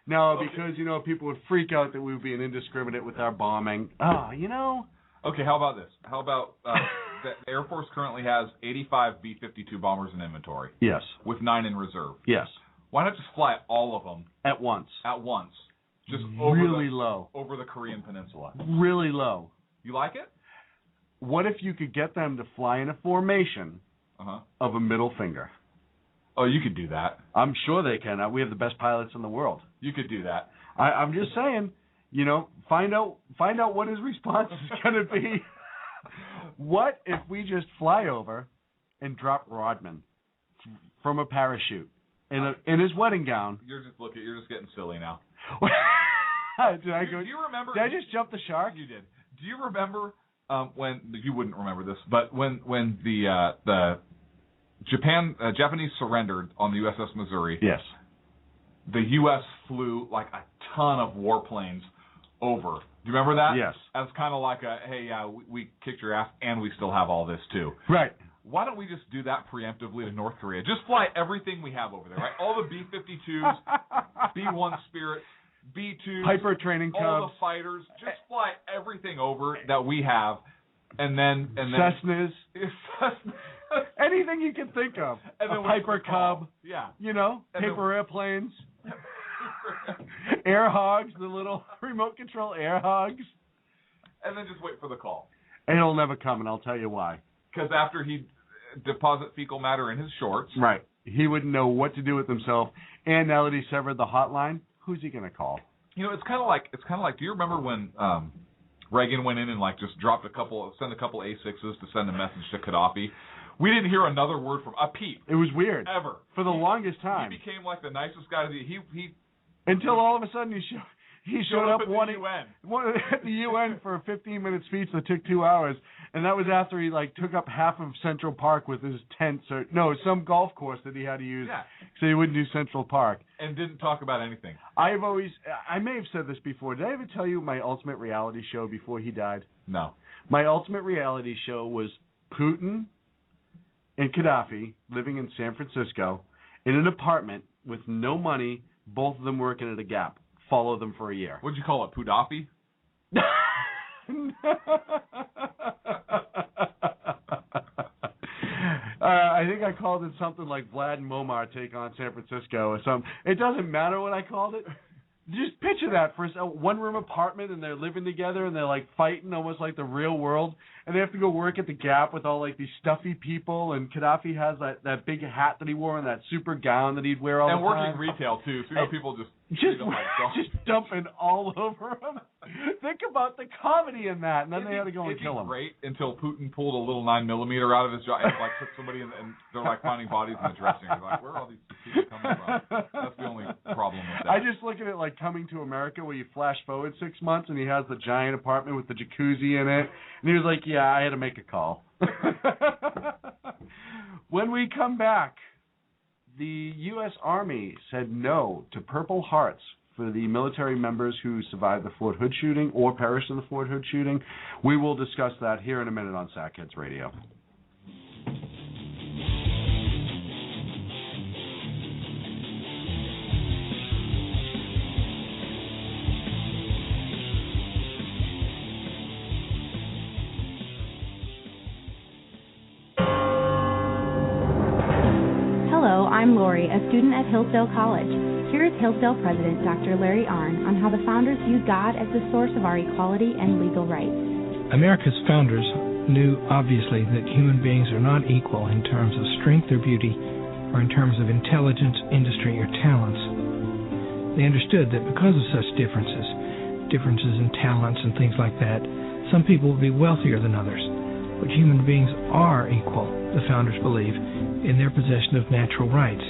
Now, because, people would freak out that we would be indiscriminate with our bombing. Okay, how about this? How about the Air Force currently has 85 B-52 bombers in inventory. Yes. With 9 in reserve. Yes. Why not just fly all of them? At once. Just really low. Over the Korean Peninsula. Really low. You like it? What if you could get them to fly in a formation of a middle finger? Oh, you could do that. I'm sure they can. We have the best pilots in the world. You could do that. I'm just saying, find out what his response is going to be. What if we just fly over and drop Rodman from a parachute in his wedding gown? You're just getting silly now. Do you remember? Did I just jump the shark? You did. Do you remember when you wouldn't remember this, but when the Japanese surrendered on the USS Missouri? Yes. The U.S. flew like a ton of warplanes over. Do you remember that? Yes. As kind of like we kicked your ass and we still have all this too. Right. Why don't we just do that preemptively to North Korea? Just fly everything we have over there, right? All the B-52s, B-1 Spirit, B-2s, Piper training cubs, all the fighters. Just fly everything over that we have, and then Cessnas, anything you can think of. And then a Piper Cub, yeah, paper airplanes, air hogs, the little remote control air hogs, and then just wait for the call. And it'll never come, and I'll tell you why. Because after he deposit fecal matter in his shorts, right, he wouldn't know what to do with himself. And now that he severed the hotline, who's he going to call? You know, it's kind of like. Do you remember when Reagan went in and like just sent a couple A6s to send a message to Gaddafi? We didn't hear another word from a peep. It was weird. Ever. For the longest time. He became like the nicest guy. Until all of a sudden he showed up at the UN. At the UN for a 15-minute speech that took 2 hours, and that was after he like took up half of Central Park with his tents, or some golf course that he had to use, so he wouldn't do Central Park. And didn't talk about anything. I may have said this before. Did I ever tell you my ultimate reality show before he died? No. My ultimate reality show was Putin and Gaddafi living in San Francisco in an apartment with no money, both of them working at a Gap. Follow them for a year. What'd you call it, Pudafi? I think I called it something like Vlad and Momar take on San Francisco or something. It doesn't matter what I called it. Just picture that for a one-room apartment, and they're living together, and they're like fighting almost like the real world, and they have to go work at the Gap with all like these stuffy people, and Gaddafi has that big hat that he wore and that super gown that he'd wear all the time. And working retail too, so people just dumping all over him. Think about the comedy in that, and then they had to go and kill him. Great until Putin pulled a little 9mm out of his jaw and like took somebody and they're like finding bodies in the dressing room. Like, where are all these people coming from? That's the only problem with that. I just look at it like Coming to America, where you flash forward 6 months and he has the giant apartment with the jacuzzi in it, and he was like, "Yeah, I had to make a call." When we come back, the U.S. Army said no to Purple Hearts for the military members who survived the Fort Hood shooting or perished in the Fort Hood shooting. We will discuss that here in a minute on Sackheads Radio. Hello, I'm Lori, a student at Hillsdale College. Here is Hillsdale President Dr. Larry Arnn on how the founders viewed God as the source of our equality and legal rights. America's founders knew, obviously, that human beings are not equal in terms of strength or beauty, or in terms of intelligence, industry, or talents. They understood that because of such differences in talents and things like that, some people would be wealthier than others. But human beings are equal, the founders believe, in their possession of natural rights,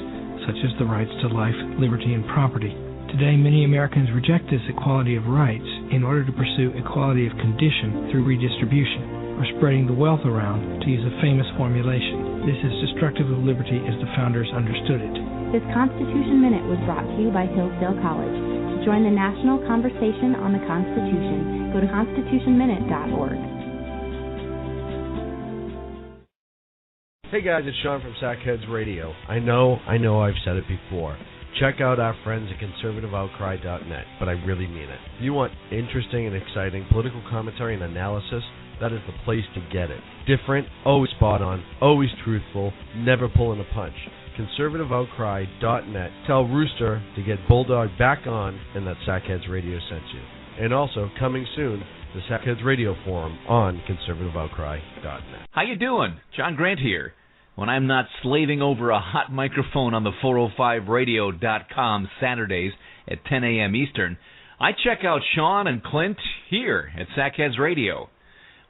such as the rights to life, liberty, and property. Today, many Americans reject this equality of rights in order to pursue equality of condition through redistribution, or spreading the wealth around, to use a famous formulation. This is destructive of liberty as the founders understood it. This Constitution Minute was brought to you by Hillsdale College. To join the national conversation on the Constitution, go to constitutionminute.org. Hey guys, it's Sean from Sackheads Radio. I know I've said it before. Check out our friends at conservativeoutcry.net, but I really mean it. If you want interesting and exciting political commentary and analysis, that is the place to get it. Different, always spot on, always truthful, never pulling a punch. conservativeoutcry.net. Tell Rooster to get Bulldog back on and that Sackheads Radio sent you. And also, coming soon, the Sackheads Radio Forum on conservativeoutcry.net. How you doing? John Grant here. When I'm not slaving over a hot microphone on the 405radio.com Saturdays at 10 a.m. Eastern, I check out Sean and Clint here at Sackheads Radio.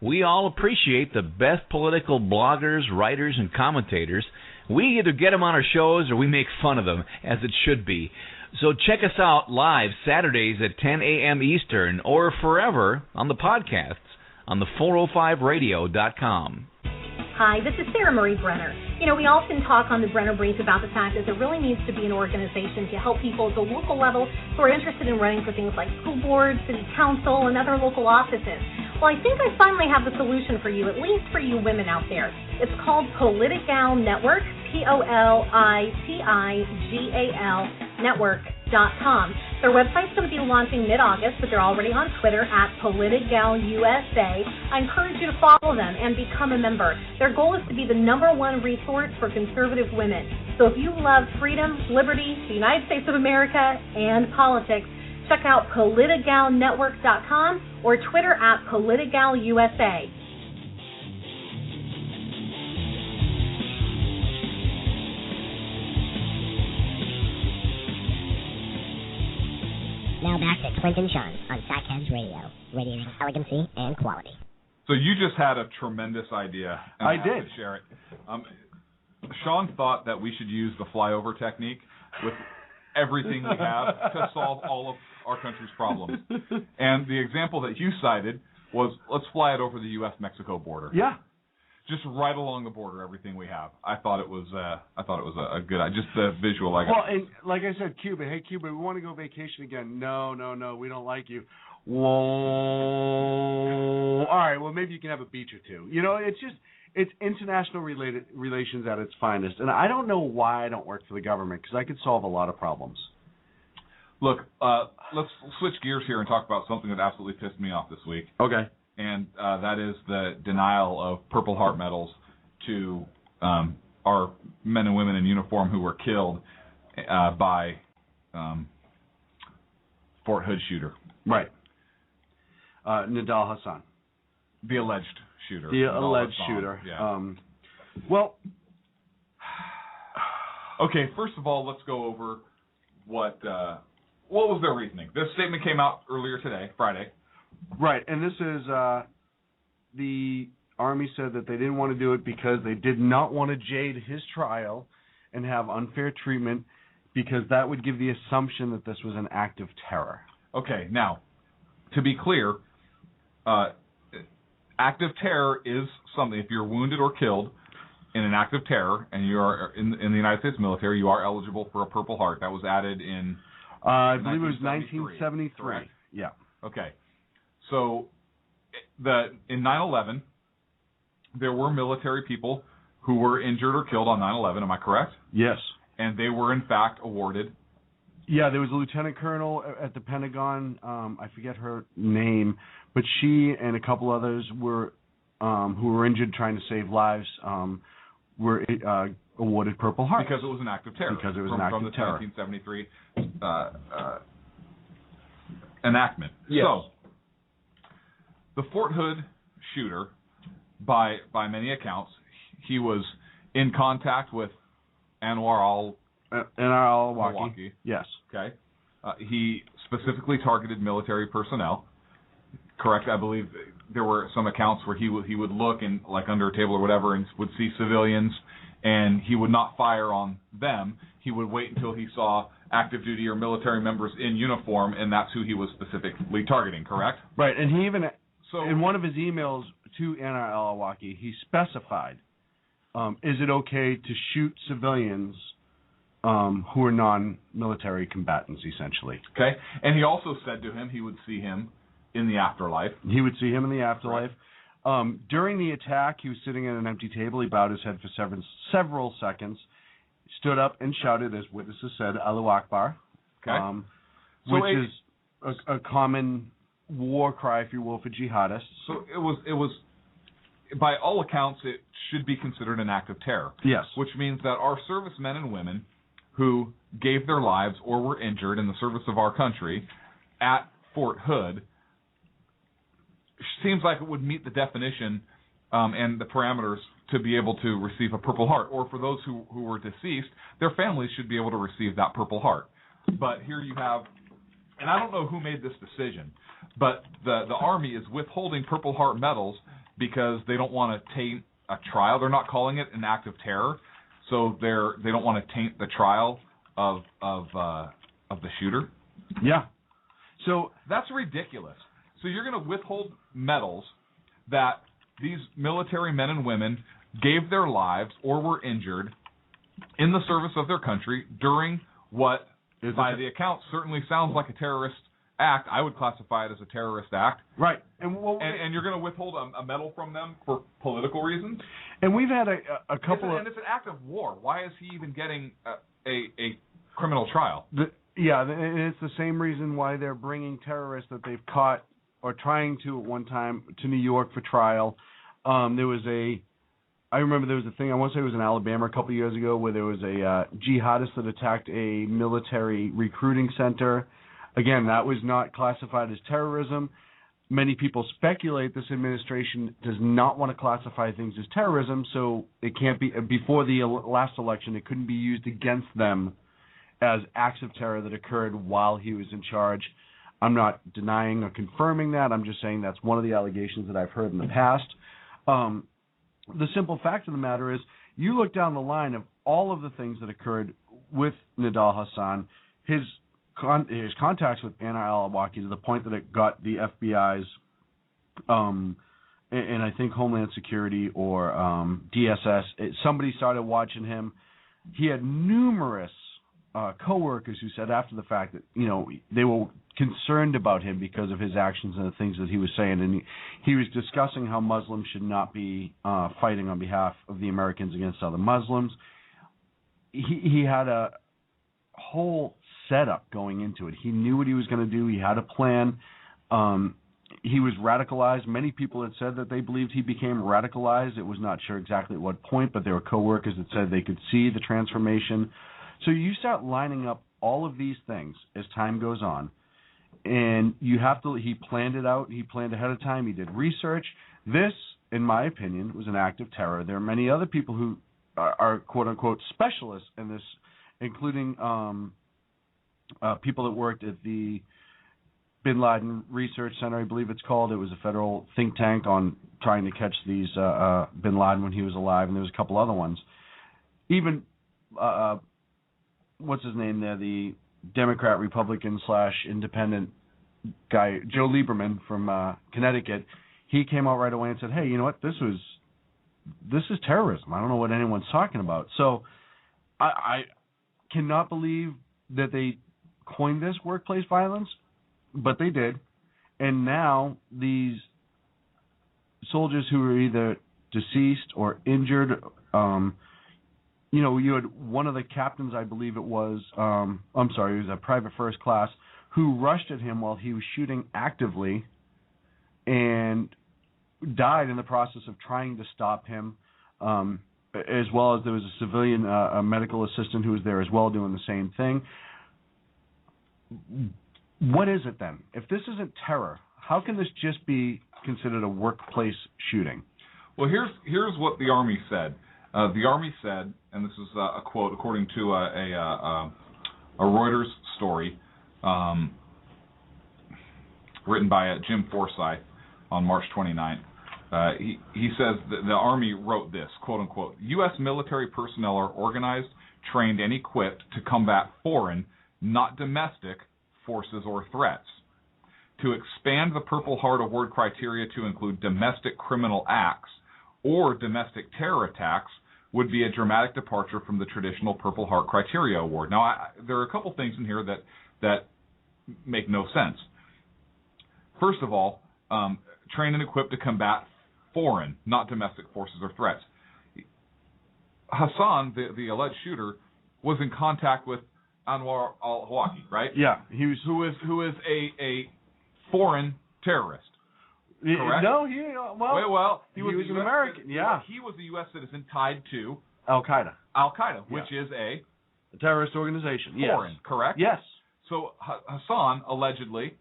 We all appreciate the best political bloggers, writers, and commentators. We either get them on our shows or we make fun of them, as it should be. So check us out live Saturdays at 10 a.m. Eastern or forever on the podcasts on the 405radio.com. Hi, this is Sarah Marie Brenner. You know, we often talk on the Brenner Brief about the fact that there really needs to be an organization to help people at the local level who are interested in running for things like school boards, city council, and other local offices. Well, I think I finally have the solution for you, at least for you women out there. It's called Politigal Network, Politigal Network.com. Their website's going to be launching mid-August, but they're already on Twitter at PoliticalUSA. I encourage you to follow them and become a member. Their goal is to be the #1 resource for conservative women. So if you love freedom, liberty, the United States of America, and politics, check out PoliticalNetwork.com or Twitter at PoliticalUSA. Now back to Clint and Sean on Sackheads Radio, radiating elegancy and quality. So you just had a tremendous idea. And I have did. To share it. Sean thought that we should use the flyover technique with everything we have to solve all of our country's problems. And the example that you cited was, let's fly it over the U.S.-Mexico border. Yeah. Just right along the border, everything we have. I thought it was a good, just the visual I got. Well, and like I said, Cuba. Hey, Cuba, we want to go vacation again. No, we don't like you. Whoa. All right, well, maybe you can have a beach or two. You know, it's international relations at its finest. And I don't know why I don't work for the government, because I could solve a lot of problems. Look, let's switch gears here and talk about something that absolutely pissed me off this week. Okay. And that is the denial of Purple Heart medals to our men and women in uniform who were killed by Fort Hood shooter. Right. Nidal Hassan. The alleged shooter. The alleged shooter. Yeah. Well, okay, first of all, let's go over what was their reasoning. This statement came out earlier today, Friday. Right, and this is the Army said that they didn't want to do it because they did not want to jade his trial and have unfair treatment, because that would give the assumption that this was an act of terror. Okay, now, to be clear, act of terror is something, if you're wounded or killed in an act of terror and you are in the United States military, you are eligible for a Purple Heart. That was added in I believe it was 1973. Correct? Yeah. Okay. So in 9/11, there were military people who were injured or killed on 9/11. Am I correct? Yes. And they were in fact awarded. Yeah, there was a lieutenant colonel at the Pentagon. I forget her name, but she and a couple others were who were injured trying to save lives were awarded Purple Hearts Because it was an act of terror. Because it was an act from of the terror. 1973 enactment. Yes. So the Fort Hood shooter, by many accounts, he was in contact with Anwar al-Awlaki. Yes. Okay. He specifically targeted military personnel. Correct. I believe there were some accounts where he would look and like under a table or whatever and would see civilians, and he would not fire on them. He would wait until he saw active duty or military members in uniform, and that's who he was specifically targeting. Correct. Right, and he even in one of his emails to Anwar al-Awlaki, he specified, is it okay to shoot civilians who are non-military combatants, essentially? Okay, and he also said to him he would see him in the afterlife. He would see him in the afterlife. Right. During the attack, he was sitting at an empty table. He bowed his head for several seconds, stood up and shouted, as witnesses said, Allahu Akbar, which is a common war cry, if you will, for jihadists. So it was, by all accounts, it should be considered an act of terror. Yes. Which means that our servicemen and women who gave their lives or were injured in the service of our country at Fort Hood seems like it would meet the definition and the parameters to be able to receive a Purple Heart. Or for those who were deceased, their families should be able to receive that Purple Heart. But here you have, and I don't know who made this decision, but the Army is withholding Purple Heart medals because they don't want to taint a trial. They're not calling it an act of terror, so they don't want to taint the trial of the shooter. Yeah. So that's ridiculous. So you're going to withhold medals that these military men and women gave their lives or were injured in the service of their country during what, by the account, certainly sounds like a terrorist act. I would classify it as a terrorist act. Right. And you're going to withhold a medal from them for political reasons? And we've had a couple And it's an act of war. Why is he even getting a criminal trial? And it's the same reason why they're bringing terrorists that they've caught or trying to at one time to New York for trial. I remember there was a thing, I want to say it was in Alabama a couple of years ago, where there was a jihadist that attacked a military recruiting center. Again, that was not classified as terrorism. Many people speculate this administration does not want to classify things as terrorism, so it can't be, before the last election, it couldn't be used against them as acts of terror that occurred while he was in charge. I'm not denying or confirming that. I'm just saying that's one of the allegations that I've heard in the past. The simple fact of the matter is, you look down the line of all of the things that occurred with Nidal Hasan, his contacts with Anwar al-Awlaki to the point that it got the FBI's, and I think Homeland Security or DSS, somebody started watching him. He had numerous coworkers who said after the fact that, they were concerned about him because of his actions and the things that he was saying, and he was discussing how Muslims should not be fighting on behalf of the Americans against other Muslims. He had a whole setup going into it. He knew what he was going to do. He had a plan. He was radicalized. Many people had said that they believed he became radicalized. It was not sure exactly at what point, but there were coworkers that said they could see the transformation. So you start lining up all of these things as time goes on, and he planned it out. He planned ahead of time. He did research. This, in my opinion, was an act of terror. There are many other people who are quote-unquote specialists in this, including people that worked at the Bin Laden Research Center, I believe it's called. It was a federal think tank on trying to catch these Bin Laden when he was alive, and there was a couple other ones. Even, what's his name there, the Democrat, Republican / independent guy, Joe Lieberman from Connecticut, he came out right away and said, hey, you know what, this is terrorism. I don't know what anyone's talking about. So I cannot believe that they coined this workplace violence, but they did. And now these soldiers who are either deceased or injured, you had one of the captains, I believe it was, it was a private first class, who rushed at him while he was shooting actively and died in the process of trying to stop him, as well as there was a civilian a medical assistant who was there as well doing the same thing. What is it then? If this isn't terror, how can this just be considered a workplace shooting? Well, here's what the Army said. The Army said, and this is a quote according to a Reuters story written by Jim Forsyth on March 29th. He says that the Army wrote this, quote unquote, U.S. military personnel are organized, trained, and equipped to combat foreign, not domestic, forces or threats. To expand the Purple Heart Award criteria to include domestic criminal acts or domestic terror attacks would be a dramatic departure from the traditional Purple Heart Criteria Award. Now, there are a couple things in here that make no sense. First of all, trained and equipped to combat foreign, not domestic forces or threats. Hasan, the alleged shooter, was in contact with Anwar al-Awlaki, right? Yeah, who is a foreign terrorist. Correct? No, he was an American. Yeah, he was a U.S. citizen tied to Al-Qaeda. Al-Qaeda, which is a terrorist organization. Foreign, yes. Correct? Yes. So Hasan allegedly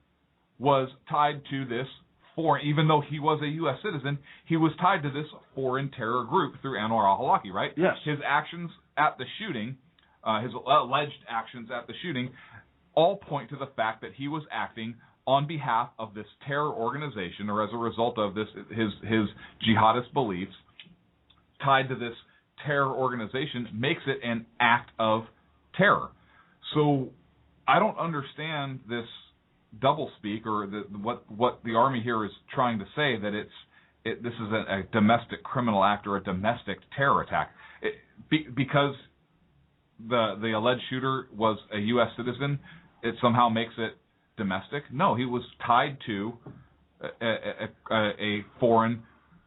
was tied to this foreign, even though he was a U.S. citizen, he was tied to this foreign terror group through Anwar al-Awlaki, right? Yes. His actions at the shooting, his alleged actions at the shooting, all point to the fact that he was acting on behalf of this terror organization, or as a result of this, his jihadist beliefs tied to this terror organization makes it an act of terror. So I don't understand this doublespeak, or what the Army here is trying to say, that this is a domestic criminal act or a domestic terror attack. Because the alleged shooter was a U.S. citizen, it somehow makes it domestic? No, he was tied to a foreign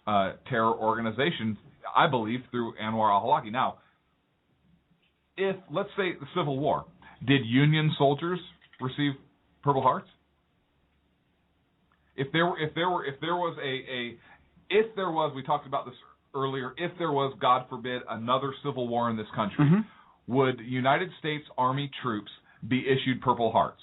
terror organization, I believe, through Anwar al-Awlaki. Now, if, let's say, the Civil War, did Union soldiers receive Purple Hearts? If there was, we talked about this earlier, if there was, God forbid, another civil war in this country, would United States Army troops be issued Purple Hearts?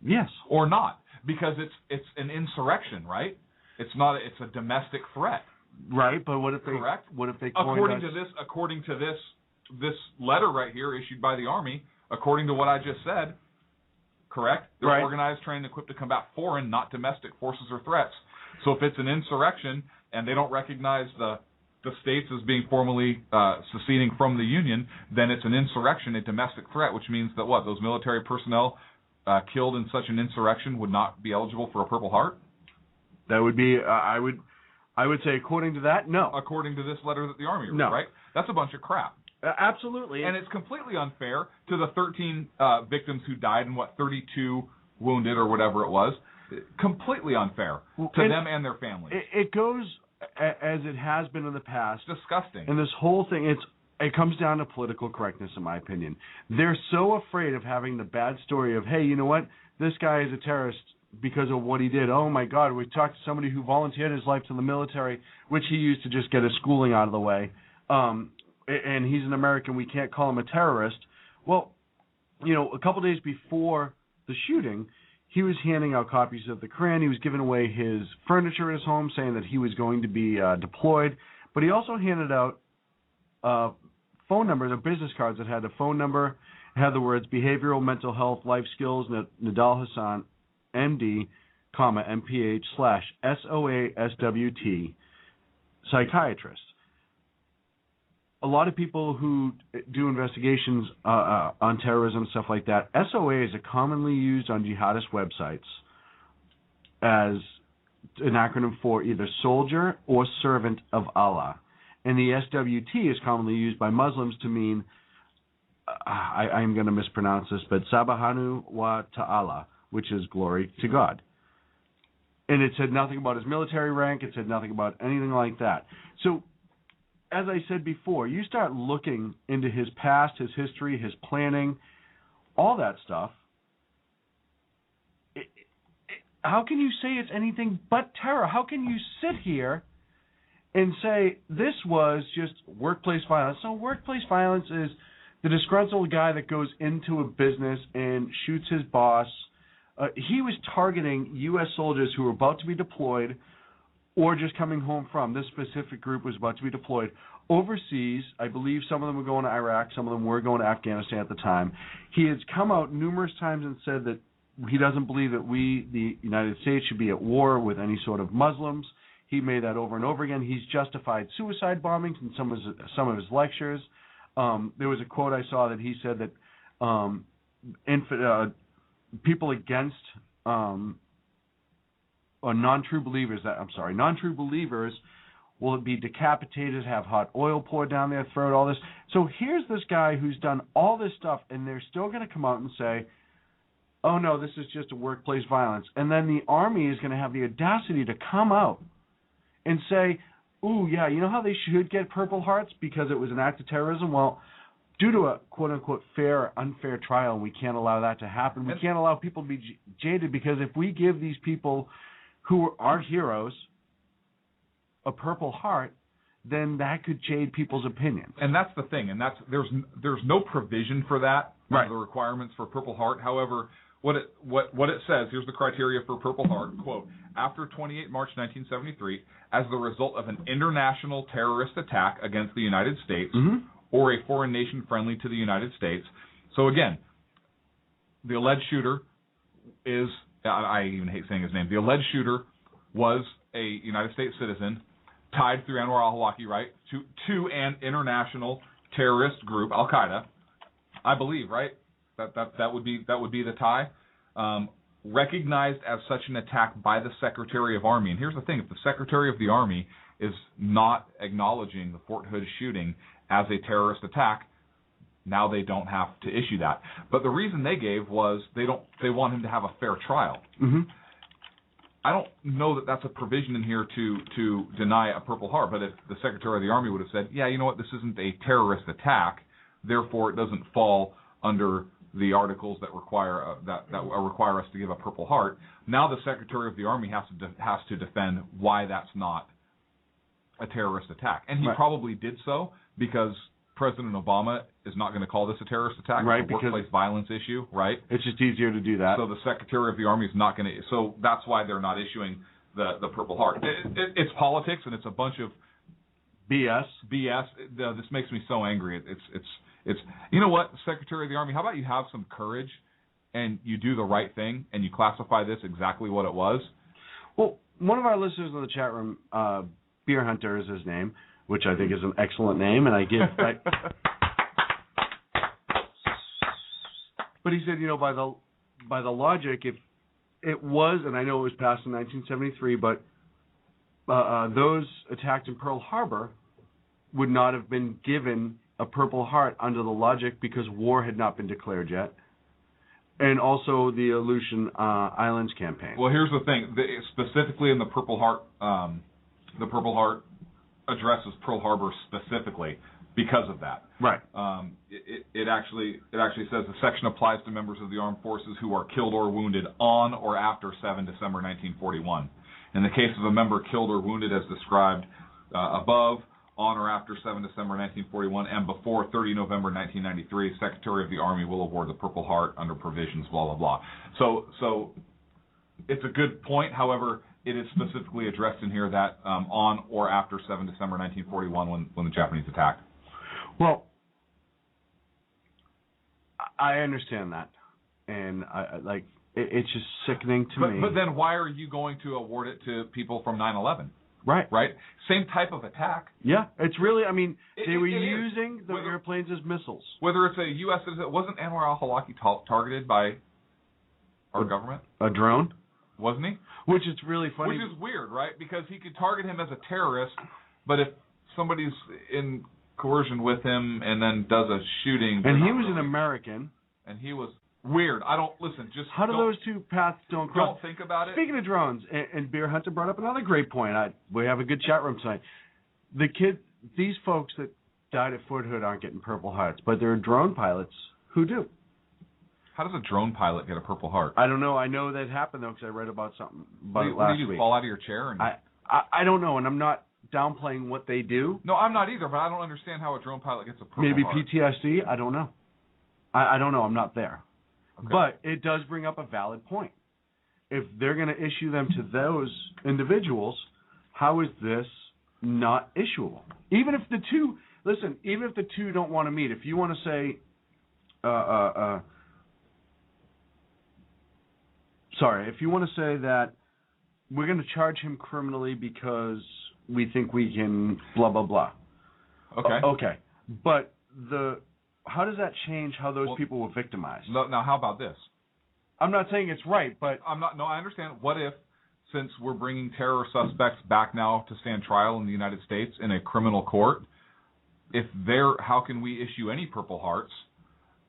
Yes. Or not? Because it's an insurrection, right? It's not. It's a domestic threat. Right, but what if they? Correct. What if they? According to this letter right here issued by the Army, according to what I just said, correct? They're right. organized, trained, and equipped to combat foreign, not domestic forces or threats. So if it's an insurrection and they don't recognize the states as being formally seceding from the Union, then it's an insurrection, a domestic threat, which means that those military personnel killed in such an insurrection would not be eligible for a Purple Heart? That would be, I would say, according to that, no. According to this letter that the Army wrote, no. right? That's a bunch of crap. Absolutely. And it's completely unfair to the 13 victims who died and 32 wounded or whatever it was. Completely unfair to them and their families. It goes as it has been in the past. Disgusting. And this whole thing, it comes down to political correctness, in my opinion. They're so afraid of having the bad story of, hey, you know what? This guy is a terrorist because of what he did. Oh, my God, we talked to somebody who volunteered his life to the military, which he used to just get his schooling out of the way. And he's an American. We can't call him a terrorist. Well, a couple days before the shooting, he was handing out copies of the Quran. He was giving away his furniture at his home, saying that he was going to be deployed. But he also handed out phone numbers or business cards that had a phone number, had the words behavioral, mental health, life skills, Nadal Hassan, MD, MPH / SOASWT, psychiatrist. A lot of people who do investigations on terrorism and stuff like that, SOA is commonly used on jihadist websites as an acronym for either soldier or servant of Allah. And the SWT is commonly used by Muslims to mean, I'm going to mispronounce this, but Sabahanu wa Ta'ala, which is glory to God. And it said nothing about his military rank. It said nothing about anything like that. So, as I said before, you start looking into his past, his history, his planning, all that stuff. How can you say it's anything but terror? How can you sit here and say this was just workplace violence? So workplace violence is the disgruntled guy that goes into a business and shoots his boss. He was targeting U.S. soldiers who were about to be deployed or just coming home from. This specific group was about to be deployed overseas. I believe some of them were going to Iraq, some of them were going to Afghanistan at the time. He has come out numerous times and said that he doesn't believe that we, the United States, should be at war with any sort of Muslims. He made that over and over again. He's justified suicide bombings in some of his lectures. There was a quote I saw that he said that people against or non-true believers will be decapitated, have hot oil poured down their throat, all this. So here's this guy who's done all this stuff, and they're still going to come out and say, oh, no, this is just a workplace violence. And then the Army is going to have the audacity to come out and say, ooh, yeah, you know how they should get Purple Hearts because it was an act of terrorism? Well, due to a quote-unquote fair or unfair trial, we can't allow that to happen. We can't allow people to be jaded because if we give these people who are heroes a Purple Heart, then that could jade people's opinions. And that's the thing, and there's no provision for that, right. The requirements for Purple Heart. However, what it says, here's the criteria for Purple Heart, quote, after 28 March 1973, as the result of an international terrorist attack against the United States or a foreign nation friendly to the United States. So again, the alleged shooter is, I even hate saying his name, the alleged shooter was a United States citizen tied through Anwar al-Awlaki, right, to an international terrorist group, Al-Qaeda, I believe, right? That would be the tie. Recognized as such an attack by the Secretary of Army. And here's the thing, if the Secretary of the Army is not acknowledging the Fort Hood shooting as a terrorist attack, now they don't have to issue that. But the reason they gave was they want him to have a fair trial. Mm-hmm. I don't know that that's a provision in here to deny a Purple Heart, but if the Secretary of the Army would have said, yeah, you know what, this isn't a terrorist attack, therefore it doesn't fall under the articles that require us to give a Purple Heart. Now the Secretary of the Army has to defend why that's not a terrorist attack, and he probably did so because President Obama is not going to call this a terrorist attack. Right, it's a workplace violence issue, right? It's just easier to do that. So the Secretary of the Army is not going to. So that's why they're not issuing the Purple Heart. It's politics and it's a bunch of BS. This makes me so angry. It's you know what, Secretary of the Army? How about you have some courage and you do the right thing and you classify this exactly what it was. Well, one of our listeners in the chat room, Beer Hunter is his name, which I think is an excellent name, and I give. But he said, by the logic, if it was, and I know it was passed in 1973, but those attacked in Pearl Harbor would not have been given a Purple Heart under the logic because war had not been declared yet, and also the Aleutian Islands campaign. Well, here's the thing. Specifically in the Purple Heart addresses Pearl Harbor specifically because of that. Right. It actually says the section applies to members of the armed forces who are killed or wounded on or after 7 December 1941. In the case of a member killed or wounded as described above, on or after 7 December 1941 and before 30 November 1993, Secretary of the Army will award the Purple Heart under provisions, blah, blah, blah. So it's a good point. However, it is specifically addressed in here that on or after 7 December 1941 when the Japanese attacked. Well, I understand that. And it's just sickening to me. But then why are you going to award it to people from 9/11? Right. Same type of attack. Yeah, it's really, they were using the airplanes as missiles. Whether it's a U.S. citizen, wasn't Anwar al-Awlaki targeted by our government? A drone? Wasn't he? Which is really funny. Which is weird, right? Because he could target him as a terrorist, but if somebody's in coercion with him and then does a shooting... And he was an American. And he was... Weird. How do those two paths don't cross? Don't think about it. Speaking of drones, and Beer Hunter brought up another great point. We have a good chat room tonight. These folks that died at Fort Hood aren't getting Purple Hearts, but there are drone pilots who do. How does a drone pilot get a Purple Heart? I don't know. I know that happened, though, because I read about something about it last week. Do you fall out of your chair? I don't know, and I'm not downplaying what they do. No, I'm not either, but I don't understand how a drone pilot gets a Purple Maybe Heart. PTSD? I don't know. I don't know. I'm not there. Okay. But it does bring up a valid point. If they're going to issue them to those individuals, how is this not issuable? Even if the two don't want to meet, if you want to say, if you want to say that we're going to charge him criminally because we think we can blah, blah, blah. Okay. Okay. But how does that change how those people were victimized? Now, how about this? I'm not saying it's right, but... I understand. What if, since we're bringing terror suspects back now to stand trial in the United States in a criminal court, how can we issue any Purple Hearts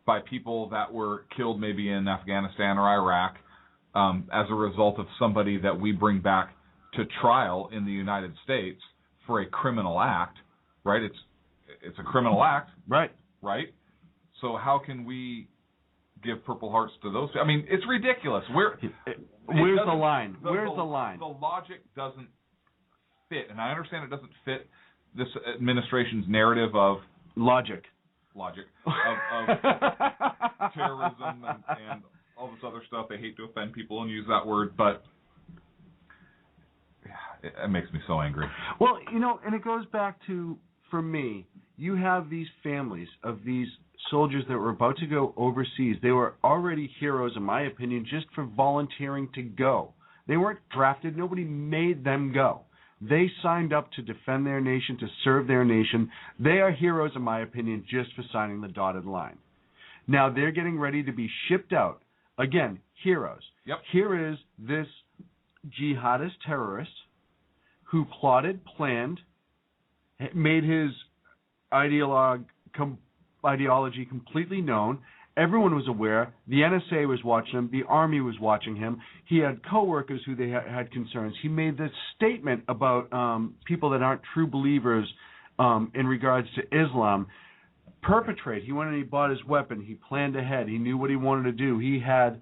by people that were killed maybe in Afghanistan or Iraq as a result of somebody that we bring back to trial in the United States for a criminal act, right? It's a criminal act. Right. So how can we give Purple Hearts to those? It's ridiculous. Where's the line? Where's the line? The logic doesn't fit, and I understand it doesn't fit this administration's narrative of logic of terrorism and all this other stuff. They hate to offend people and use that word, but it makes me so angry. Well, and it goes back to, for me, you have these families of these soldiers that were about to go overseas. They were already heroes, in my opinion, just for volunteering to go. They weren't drafted. Nobody made them go. They signed up to defend their nation, to serve their nation. They are heroes, in my opinion, just for signing the dotted line. Now they're getting ready to be shipped out. Again, heroes. Yep. Here is this jihadist terrorist who plotted, planned, made his ideology completely known. Everyone was aware. The NSA was watching him. The Army was watching him. He had coworkers who they had concerns. He made this statement about people that aren't true believers in regards to Islam. He went and he bought his weapon. He planned ahead. He knew what he wanted to do. He had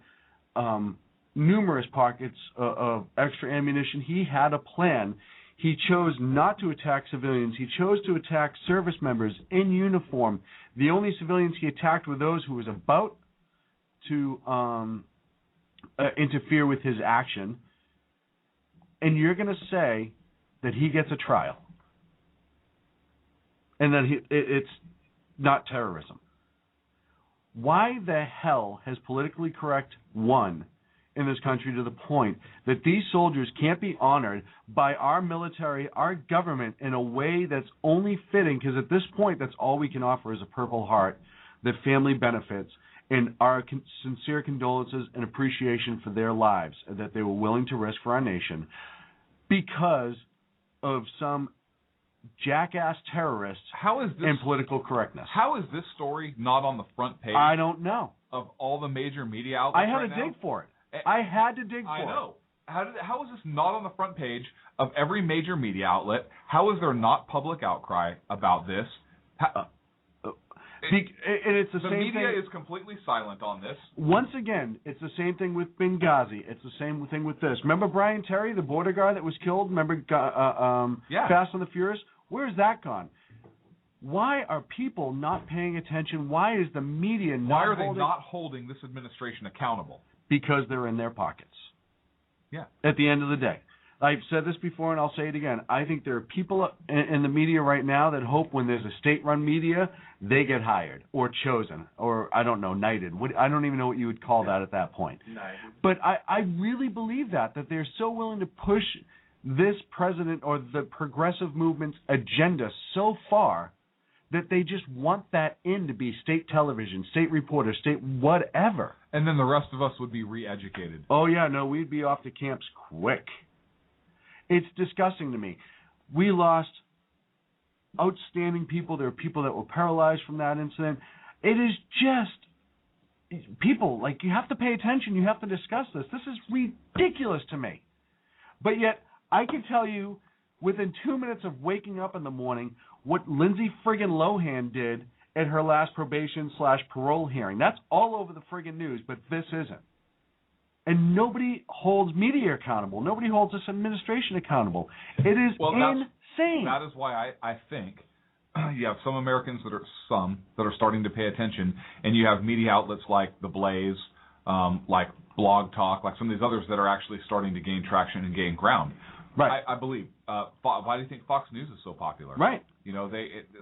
numerous pockets of extra ammunition. He had a plan. He chose not to attack civilians. He chose to attack service members in uniform. The only civilians he attacked were those who was about to interfere with his action. And you're going to say that he gets a trial and that it's not terrorism. Why the hell has politically correct won in this country to the point that these soldiers can't be honored by our military, our government, in a way that's only fitting? Because at this point, that's all we can offer is a Purple Heart, the family benefits, and our sincere condolences and appreciation for their lives that they were willing to risk for our nation because of some jackass terrorists and political correctness. How is this story not on the front page? I don't know. Of all the major media outlets I had right to now? dig for it. I had to dig for it. I know. How is this not on the front page of every major media outlet? How is there not public outcry about this? It's the same media thing. is completely silent on this. Once again, it's the same thing with Benghazi. It's the same thing with this. Remember Brian Terry, the border guard that was killed? Remember Fast and the Furious? Where's that gone? Why are people not paying attention? Why is the media not Why are they not holding this administration accountable? Because they're in their pockets. Yeah. At the end of the day. I've said this before, and I'll say it again. I think there are people in the media right now that hope when there's a state-run media, they get hired or chosen or, I don't know, knighted. I don't even know what you would call that at that point. Knighted. But I really believe that they're so willing to push this president or the progressive movement's agenda so far that they just want that in to be state television, state reporter, state whatever. And then the rest of us would be re-educated. Oh, yeah, no, we'd be off to camps quick. It's disgusting to me. We lost outstanding people. There are people that were paralyzed from that incident. It is just, people, you have to pay attention. You have to discuss this. This is ridiculous to me. But yet, I can tell you within 2 minutes of waking up in the morning what Lindsay friggin' Lohan did at her last probation/parole hearing. That's all over the friggin' news, but this isn't. And nobody holds media accountable. Nobody holds this administration accountable. It is insane. That is why I think you have some Americans that are starting to pay attention, and you have media outlets like The Blaze, like Blog Talk, like some of these others that are actually starting to gain traction and gain ground. Right. I believe. Why do you think Fox News is so popular? Right. You know,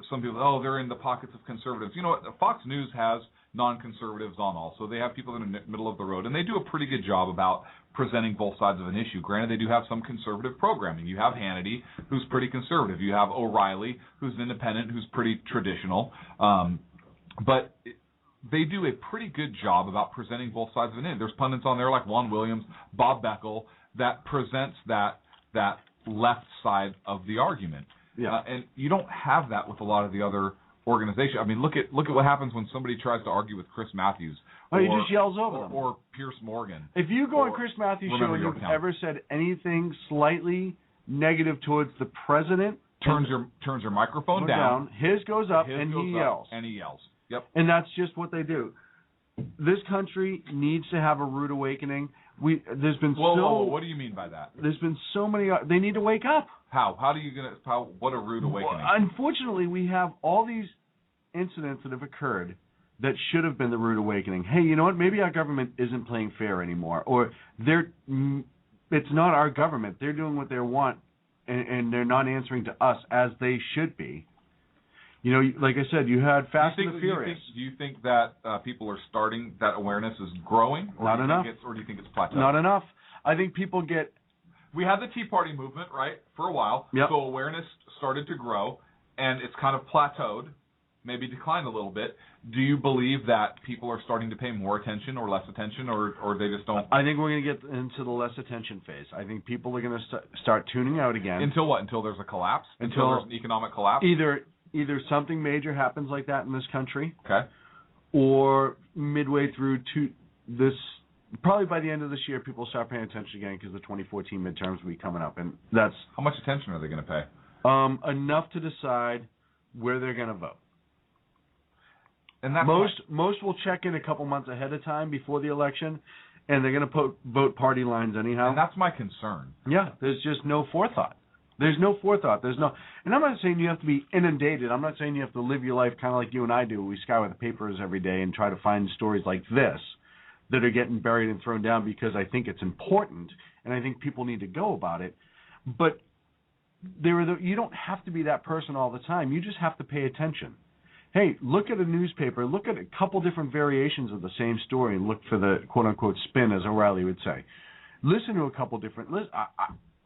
some people, they're in the pockets of conservatives. You know what? Fox News has non-conservatives on also. They have people in the middle of the road, and they do a pretty good job about presenting both sides of an issue. Granted, they do have some conservative programming. You have Hannity, who's pretty conservative. You have O'Reilly, who's independent, who's pretty traditional. But they do a pretty good job about presenting both sides of an issue. There's pundits on there like Juan Williams, Bob Beckel, that presents that left side of the argument. Yeah. And you don't have that with a lot of the other organizations. I mean, look at what happens when somebody tries to argue with Chris Matthews. He just yells over them. Or Pierce Morgan. If you go on Chris Matthews' show and you've ever said anything slightly negative towards the president, turns your microphone down. His goes up, and he yells. And he yells. Yep. And that's just what they do. This country needs to have a rude awakening. There's been Whoa, what do you mean by that? There's been so many. They need to wake up. How? What a rude awakening? Unfortunately, we have all these incidents that have occurred that should have been the rude awakening. Hey, you know what? Maybe our government isn't playing fair anymore, or it's not our government. They're doing what they want, and they're not answering to us as they should be. You know, like I said, you had Fast and the Furious. Do you think that people are starting, that awareness is growing? Or Not enough. Or do you think it's plateaued? Not enough. I think people get... We had the Tea Party movement, right, for a while. Yep. So awareness started to grow, and it's kind of plateaued, maybe declined a little bit. Do you believe that people are starting to pay more attention or less attention, or they just don't? I think we're going to get into the less attention phase. I think people are going to start tuning out again. Until what? Until there's a collapse? Until there's an economic collapse? Either something major happens like that in this country, okay, or midway through to this, probably by the end of this year, people start paying attention again because the 2014 midterms will be coming up, and that's how much attention are they going to pay? Enough to decide where they're going to vote. And that's most will check in a couple months ahead of time before the election, and they're going to vote party lines anyhow. And that's my concern. Yeah, there's just no forethought. There's no forethought. And I'm not saying you have to be inundated. I'm not saying you have to live your life kind of like you and I do. We scour the papers every day and try to find stories like this that are getting buried and thrown down because I think it's important and I think people need to go about it. But you don't have to be that person all the time. You just have to pay attention. hey, look at a newspaper, look at a couple different variations of the same story and look for the quote-unquote spin, as O'Reilly would say. Listen to a couple different...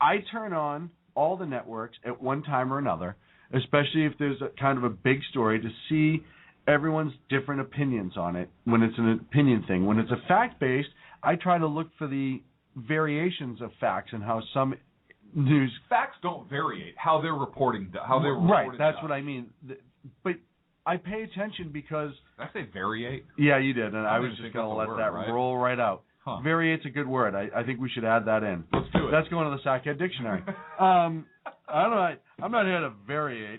I turn on all the networks at one time or another, especially if there's a kind of a big story, to see everyone's different opinions on it when it's an opinion thing. When it's a fact-based, I try to look for the variations of facts and how some news... Facts don't variate. How they're reporting... Right, that's what I mean. But I pay attention because... Did I say variate? Yeah, you did, and I was just going to let that roll right out. Huh. Variate's a good word. I think we should add that in. Let's do it. That's going to the Sackhead Dictionary. I don't know. I'm not here to variate.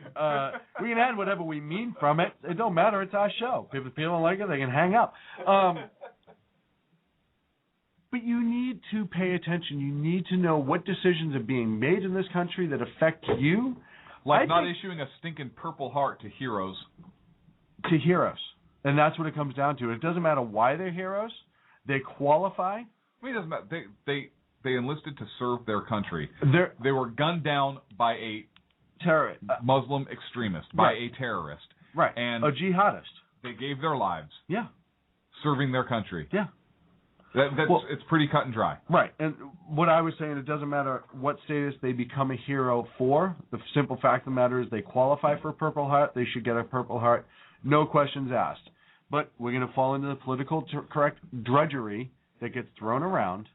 We can add whatever we mean from it. It don't matter. It's our show. If people don't like it, they can hang up. But you need to pay attention. You need to know what decisions are being made in this country that affect you. Like not issuing a stinking Purple Heart to heroes. To heroes. And that's what it comes down to. It doesn't matter why they're heroes. They qualify. I mean, it doesn't matter. They enlisted to serve their country. They were gunned down by a terrorist, Muslim extremist, by a terrorist. Right. And a jihadist. They gave their lives. Yeah. Serving their country. Yeah. It's pretty cut and dry. Right. And what I was saying, it doesn't matter what status they become a hero for. The simple fact of the matter is they qualify for a Purple Heart. They should get a Purple Heart. No questions asked. But we're going to fall into the political correct drudgery that gets thrown around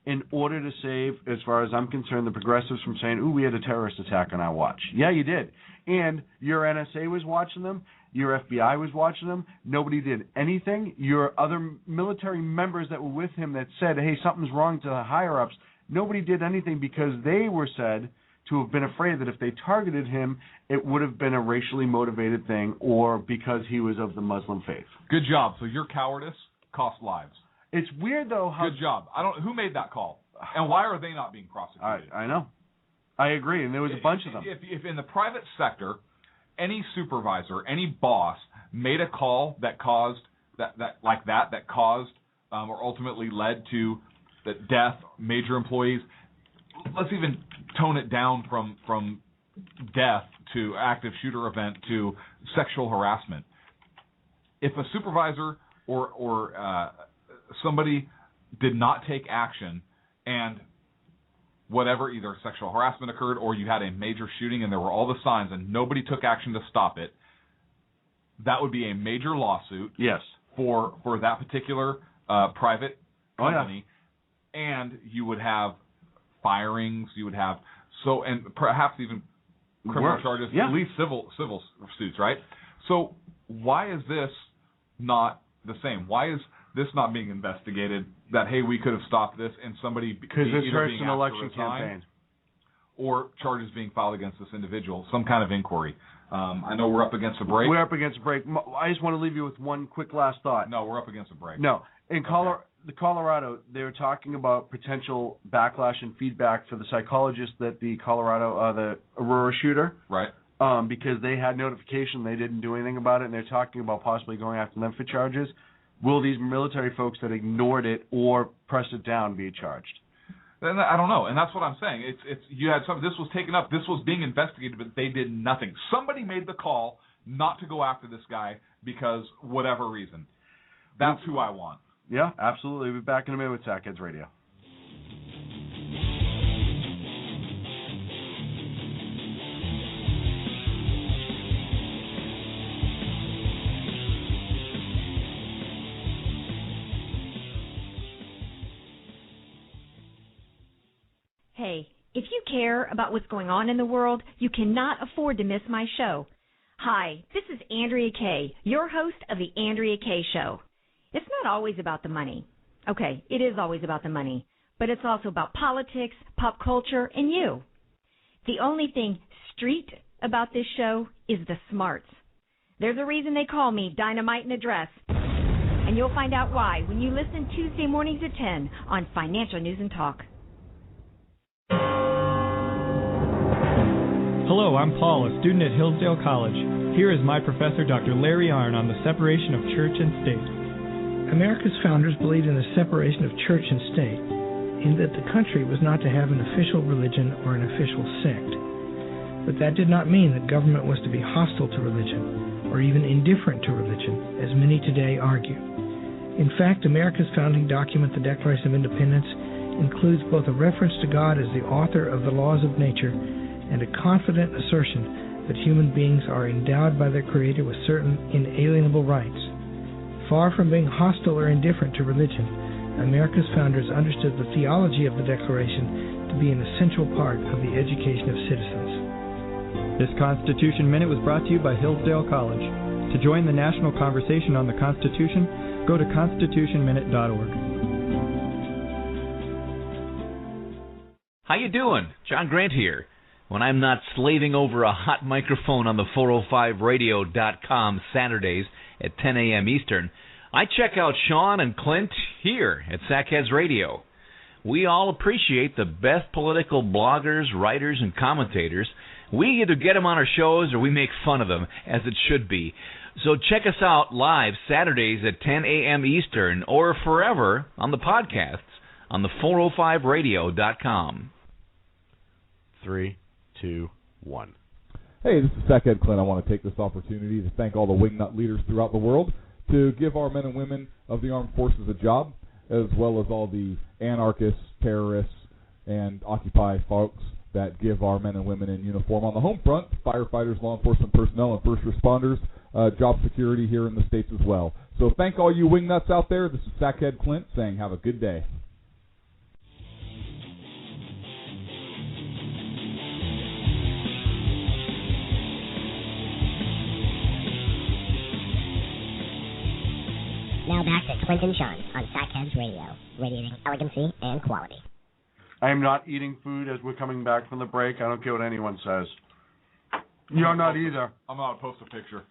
in order to save, as far as I'm concerned, the progressives from saying, ooh, we had a terrorist attack on our watch. Yeah, you did. And your NSA was watching them. Your FBI was watching them. Nobody did anything. Your other military members that were with him that said, hey, something's wrong to the higher-ups, nobody did anything because they were said to have been afraid that if they targeted him, it would have been a racially motivated thing or because he was of the Muslim faith. Good job. So your cowardice cost lives. It's weird, though, how... Good job. Who made that call? And why are they not being prosecuted? I know. I agree, and there was a bunch of them. If in the private sector, any supervisor, any boss made a call that caused that caused or ultimately led to the death, major employees, let's even tone it down from death to active shooter event to sexual harassment. If a supervisor or somebody did not take action and whatever, either sexual harassment occurred or you had a major shooting and there were all the signs and nobody took action to stop it, that would be a major lawsuit. Yes. For that particular private company. Oh, yeah. And you would have firings, you would have and perhaps even criminal charges, at least civil suits, right? So why is this not the same? Why is this not being investigated? That, hey, we could have stopped this, and somebody because this hurts an election campaign, or charges being filed against this individual, some kind of inquiry. I know we're up against a break. We're up against a break. I just want to leave you with one quick last thought. No, we're up against a break. No, in Colorado, they were talking about potential backlash and feedback for the psychologist that the Aurora shooter, right? Because they had notification, they didn't do anything about it, and they're talking about possibly going after them for charges. Will these military folks that ignored it or pressed it down be charged? And I don't know, and that's what I'm saying. You had this was taken up, this was being investigated, but they did nothing. Somebody made the call not to go after this guy because whatever reason. That's who I want. Yeah, absolutely. We'll be back in a minute with Sackheads Radio. Hey, if you care about what's going on in the world, you cannot afford to miss my show. Hi, this is Andrea Kaye, your host of The Andrea Kaye Show. It's not always about the money. Okay, it is always about the money, but it's also about politics, pop culture, and you. The only thing street about this show is the smarts. There's a reason they call me Dynamite in a Dress, and you'll find out why when you listen Tuesday mornings at 10 on Financial News and Talk. Hello, I'm Paul, a student at Hillsdale College. Here is my professor, Dr. Larry Arnn, on the separation of church and state. America's founders believed in the separation of church and state, in that the country was not to have an official religion or an official sect. But that did not mean that government was to be hostile to religion. or even indifferent to religion, as many today argue. In fact, America's founding document, the Declaration of Independence, includes both a reference to God as the author of the laws of nature and a confident assertion that human beings are endowed by their Creator with certain inalienable rights. Far from being hostile or indifferent to religion, America's founders understood the theology of the Declaration to be an essential part of the education of citizens. This Constitution Minute was brought to you by Hillsdale College. To join the national conversation on the Constitution, go to constitutionminute.org. How you doing? John Grant here. When I'm not slaving over a hot microphone on the 405radio.com Saturdays at 10 a.m. Eastern, I check out Sean and Clint here at Sackheads Radio. We all appreciate the best political bloggers, writers, and commentators. We either get them on our shows or we make fun of them, as it should be. So check us out live Saturdays at 10 a.m. Eastern or forever on the podcasts on the 405radio.com. 3, 2, 1. Hey, this is Sackhead Clint. I want to take this opportunity to thank all the wingnut leaders throughout the world to give our men and women of the armed forces a job, as well as all the anarchists, terrorists, and Occupy folks that give our men and women in uniform on the home front, firefighters, law enforcement personnel, and first responders, job security here in the States as well. So thank all you wingnuts out there. This is Sackhead Clint saying have a good day. Now back to Clint and Sean on Sackheads Radio, radiating elegancy and quality. I am not eating food as we're coming back from the break. I don't care what anyone says. You're not either. I'm going to post a picture.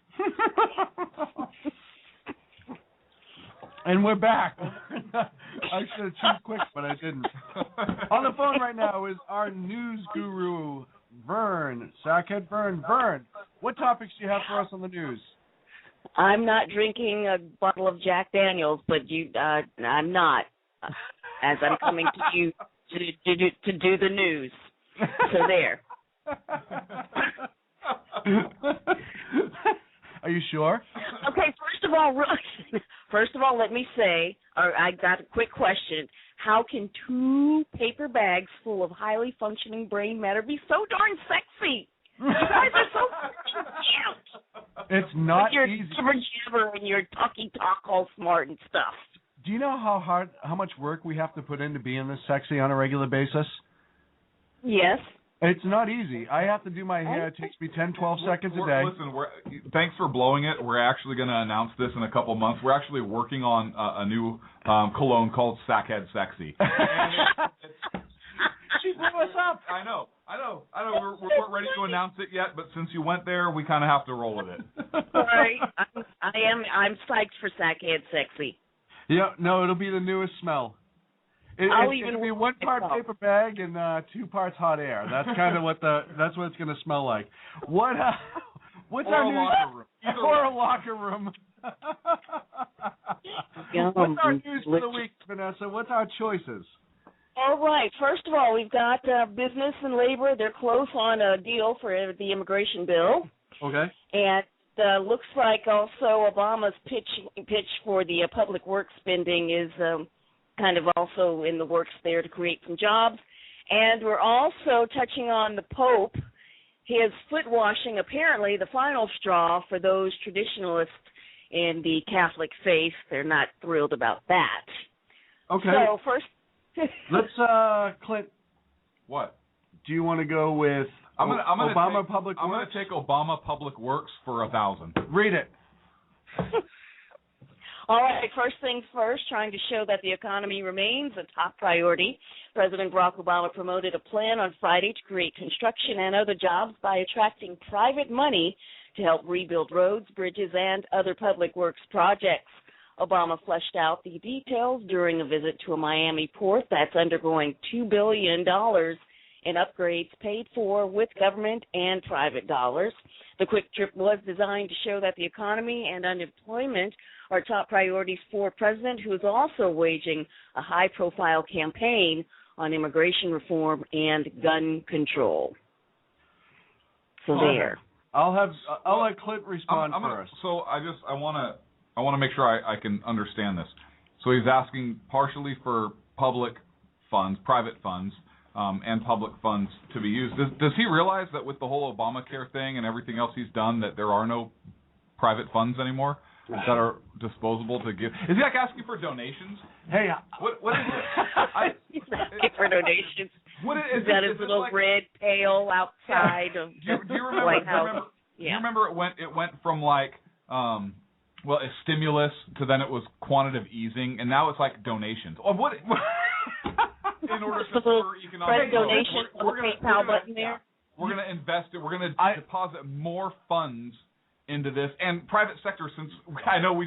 And we're back. I should have too quick, but I didn't. On the phone right now is our news guru, Vern. Sackhead Vern. Vern, what topics do you have for us on the news? I'm not drinking a bottle of Jack Daniels, but I'm not, as I'm coming to you to do the news. So there. Are you sure? Okay, first of all, let me say, I got a quick question. How can 2 paper bags full of highly functioning brain matter be so darn sexy? You guys are so cute. It's not with your easy. jibber and your talky talk all smart and stuff. Do you know how much work we have to put in to being this sexy on a regular basis? Yes. It's not easy. I have to do my hair. It takes me 10, 12 seconds a day. Listen, thanks for blowing it. We're actually going to announce this in a couple months. We're actually working on a new cologne called Sackhead Sexy. She blew us up. I know. We weren't ready to announce it yet, but since you went there, we kind of have to roll with it. Right. I'm psyched for Sackhead Sexy. Yeah, no, it'll be the newest smell. It'll be 1 part paper bag and 2 parts hot air. That's kind of that's what it's going to smell like. What's our news? Locker room. Or a locker room. What's our news for the week, Vanessa? What's our choices? All right. First of all, we've got business and labor. They're close on a deal for the immigration bill. Okay. And looks like also Obama's pitch for the public works spending is kind of also in the works there to create some jobs. And we're also touching on the Pope, his foot washing, apparently the final straw for those traditionalists in the Catholic faith. They're not thrilled about that. Okay. So first... Let's, Clint. What? Do you want to go with Obama Public Works? I'm going to take Obama Public Works for 1,000. Read it. All right, first things first, trying to show that the economy remains a top priority. President Barack Obama promoted a plan on Friday to create construction and other jobs by attracting private money to help rebuild roads, bridges, and other public works projects. Obama fleshed out the details during a visit to a Miami port that's undergoing $2 billion in upgrades paid for with government and private dollars. The quick trip was designed to show that the economy and unemployment are top priorities for a president who is also waging a high-profile campaign on immigration reform and gun control. So there. I'll let Clint respond first. So I want to make sure I can understand this. So he's asking partially for public funds, private funds, and public funds to be used. Does he realize that with the whole Obamacare thing and everything else he's done, that there are no private funds anymore that are disposable to give? Is he like asking for donations? Hey, what is it? He's asking for donations. What is He's got it? his little like, red pail outside of do you remember, White House. Do you remember it went from like a stimulus to then it was quantitative easing, and now it's like donations. What? In order to spur economic growth, we're going to invest it. We're going to deposit more funds into this, and private sector. Since I know we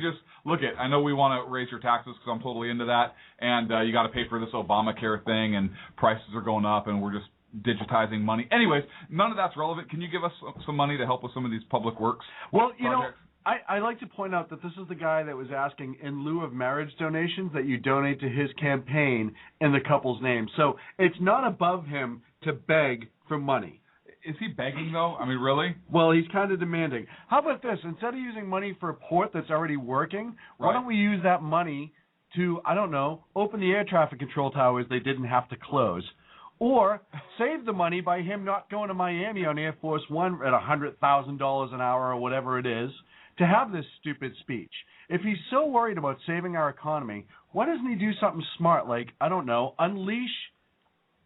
want to raise your taxes because I'm totally into that, and you got to pay for this Obamacare thing, and prices are going up, and we're just digitizing money. Anyways, none of that's relevant. Can you give us some money to help with some of these public works projects? I like to point out that this is the guy that was asking, in lieu of marriage donations, that you donate to his campaign in the couple's name. So it's not above him to beg for money. Is he begging, though? I mean, really? Well, he's kind of demanding. How about this? Instead of using money for a port that's already working, why don't we use that money to, I don't know, open the air traffic control towers they didn't have to close? Or save the money by him not going to Miami on Air Force One at $100,000 an hour or whatever it is to have this stupid speech. If he's so worried about saving our economy, why doesn't he do something smart like, I don't know, unleash...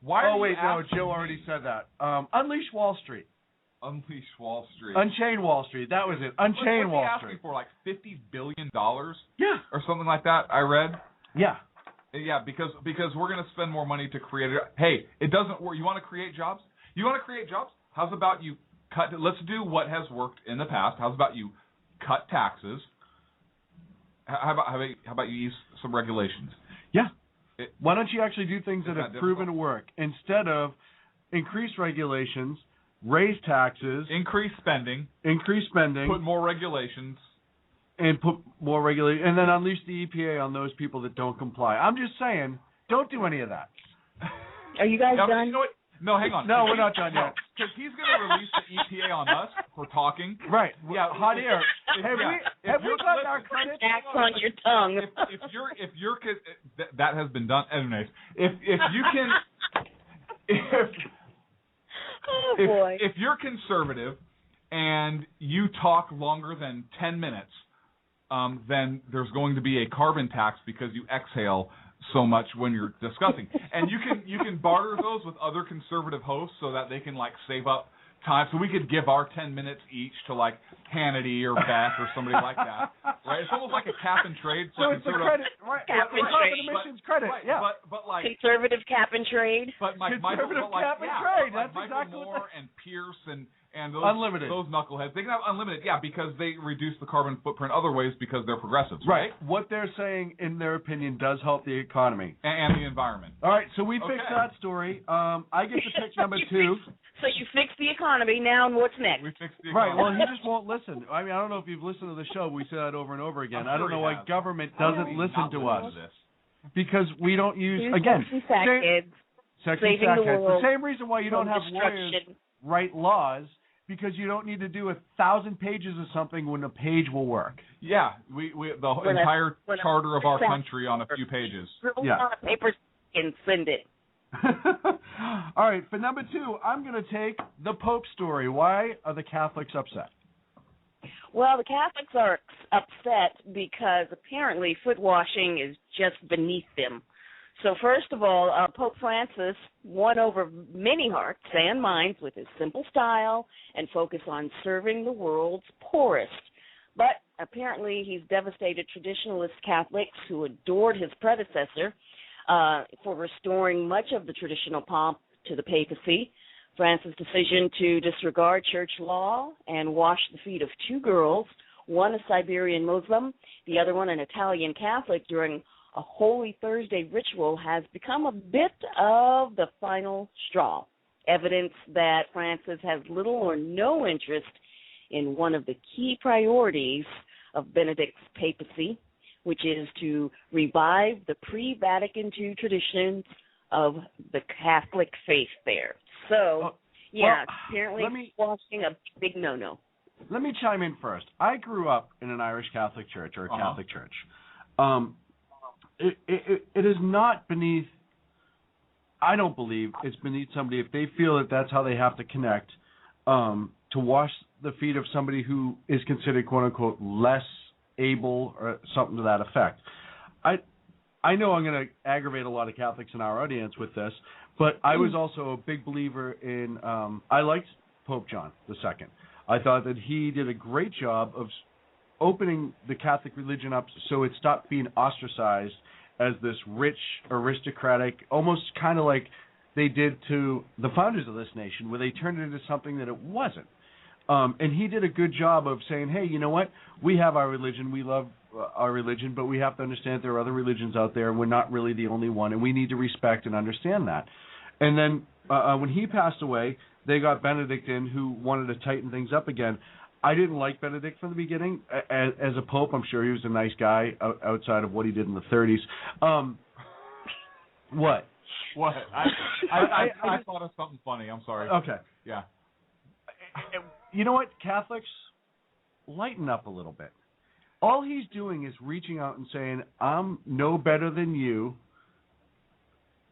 Joe already said that. Unleash Wall Street. Unleash Wall Street. Unchain Wall Street. That was it. Unchain Wall Street. What's he asking for, like $50 billion? Yeah. Or something like that, I read? Yeah. Yeah, because we're going to spend more money to create it. Hey, it doesn't work. You want to create jobs? How's about you let's do what has worked in the past. How's about you cut taxes? How about you ease some regulations? Yeah. Why don't you actually do things that have proven to work instead of increase regulations, raise taxes, increase spending, put more regulations, and then unleash the EPA on those people that don't comply. I'm just saying, don't do any of that. Are you guys done? You know what? No, hang on. No, we're not done yet. Because he's going to release the EPA on us for talking. Right. Yeah, hot air. Have we got our credit? Tax on your tongue. If you're that has been done. Anyways, if you can, if you're conservative and you talk longer than 10 minutes, then there's going to be a carbon tax because you exhale so much when you're discussing. And you can barter those with other conservative hosts so that they can like save up time. So we could give our 10 minutes each to like Hannity or Beth or somebody like that. Right? It's almost like a cap and trade. So it's a credit, right? Cap and trade. Emissions credit. Right, yeah. But like conservative cap and trade. But like conservative cap and trade. That's exactly Moore and Pierce and those unlimited. Those knuckleheads, they can have unlimited, because they reduce the carbon footprint other ways because they're progressives, right? What they're saying, in their opinion, does help the economy and the environment. All right, so we fixed that story. I get to pick number two. So you fixed the economy. Now, what's next? We fixed the economy. Right. Well, he just won't listen. I mean, I don't know if you've listened to the show. We say that over and over again. I don't know why government doesn't listen to us. Because we don't use Saving the world. The same reason why you don't have lawyers write laws. Because you don't need to do 1,000 pages of something when a page will work. Yeah, the entire charter of our country on a few pages. Yeah. On a paper and send it. All right, for number two, I'm going to take the Pope story. Why are the Catholics upset? Well, the Catholics are upset because apparently foot washing is just beneath them. So first of all, Pope Francis won over many hearts and minds with his simple style and focus on serving the world's poorest. But apparently he's devastated traditionalist Catholics who adored his predecessor for restoring much of the traditional pomp to the papacy. Francis' decision to disregard church law and wash the feet of two girls, one a Siberian Muslim, the other one an Italian Catholic, during a Holy Thursday ritual has become a bit of the final straw, evidence that Francis has little or no interest in one of the key priorities of Benedict's papacy, which is to revive the pre-Vatican II traditions of the Catholic faith there. So, apparently washing a big no-no. let me chime in first. I grew up in an Irish Catholic church or a Catholic church. It is not beneath. I don't believe it's beneath somebody if they feel that that's how they have to connect to wash the feet of somebody who is considered quote unquote less able or something to that effect. I know I'm going to aggravate a lot of Catholics in our audience with this, but I was also a big believer in. I liked Pope John II. I thought that he did a great job of opening the Catholic religion up so it stopped being ostracized as this rich, aristocratic, almost kind of like they did to the founders of this nation, where they turned it into something that it wasn't. And he did a good job of saying, hey, you know what? We have our religion. We love our religion, but we have to understand there are other religions out there, and we're not really the only one, and we need to respect and understand that. And then when he passed away, they got Benedict in, who wanted to tighten things up again. I didn't like Benedict from the beginning. As a pope, I'm sure he was a nice guy outside of what he did in the 30s. What? What? I thought of something funny. I'm sorry. Okay. Yeah. You know what, Catholics, lighten up a little bit. All he's doing is reaching out and saying, I'm no better than you,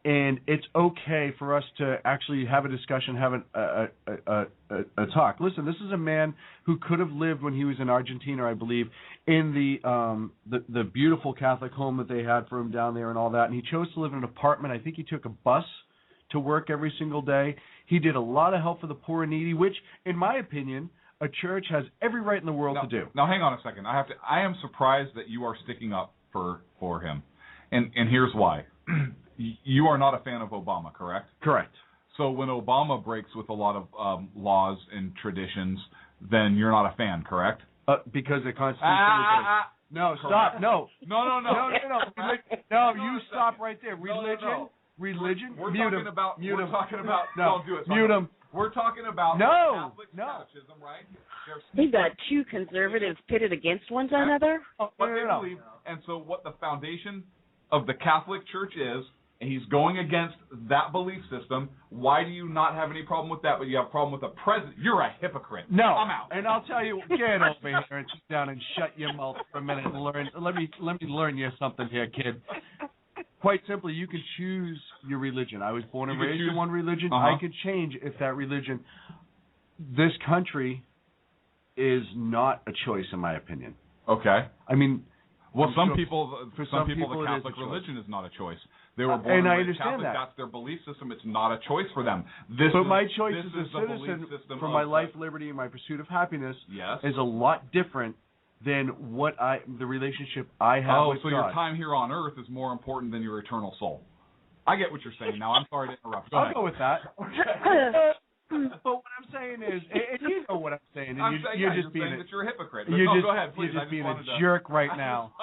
and it's okay for us to actually have a discussion, have a talk. Listen, this is a man who could have lived when he was in Argentina, I believe, in the beautiful Catholic home that they had for him down there and all that, and he chose to live in an apartment. I think he took a bus to work every single day. He did a lot of help for the poor and needy, which, in my opinion, a church has every right in the world to do. Now, hang on a second. I am surprised that you are sticking up for him, and here's why. You are not a fan of Obama, correct? Correct. So when Obama breaks with a lot of laws and traditions, then you're not a fan, correct? Because the Constitution. No, stop. No. No. No, you stop right there. Religion. We're mute talking him. about. Mute we're him. talking about. No. Don't do it. Mute him. We're talking about Catholic fetishism, right? You've got two conservatives pitted against one another. What they believe, and so what the foundation of the Catholic Church is, and he's going against that belief system. Why do you not have any problem with that, but you have a problem with the president? You're a hypocrite. No. I'm out. And I'll tell you, get over here and sit down and shut your mouth for a minute and learn. Let me learn you something here, kid. Quite simply, you can choose your religion. I was born and raised in one religion. I could change if that religion. This country is not a choice, in my opinion. Okay. I mean, well, some people, the Catholic religion is not a choice. They were born and I raised understand Catholic. that. That's their belief system. It's not a choice for them. My choice as a citizen for my life, life, liberty, and my pursuit of happiness yes, is a lot different than the relationship I have with God. So your time here on earth is more important than your eternal soul. I get what you're saying now. I'm sorry to interrupt. I'll go with that. But what I'm saying is, and you know what I'm saying, and you're just being that you're a hypocrite. Go ahead, please. You're just being a jerk right now.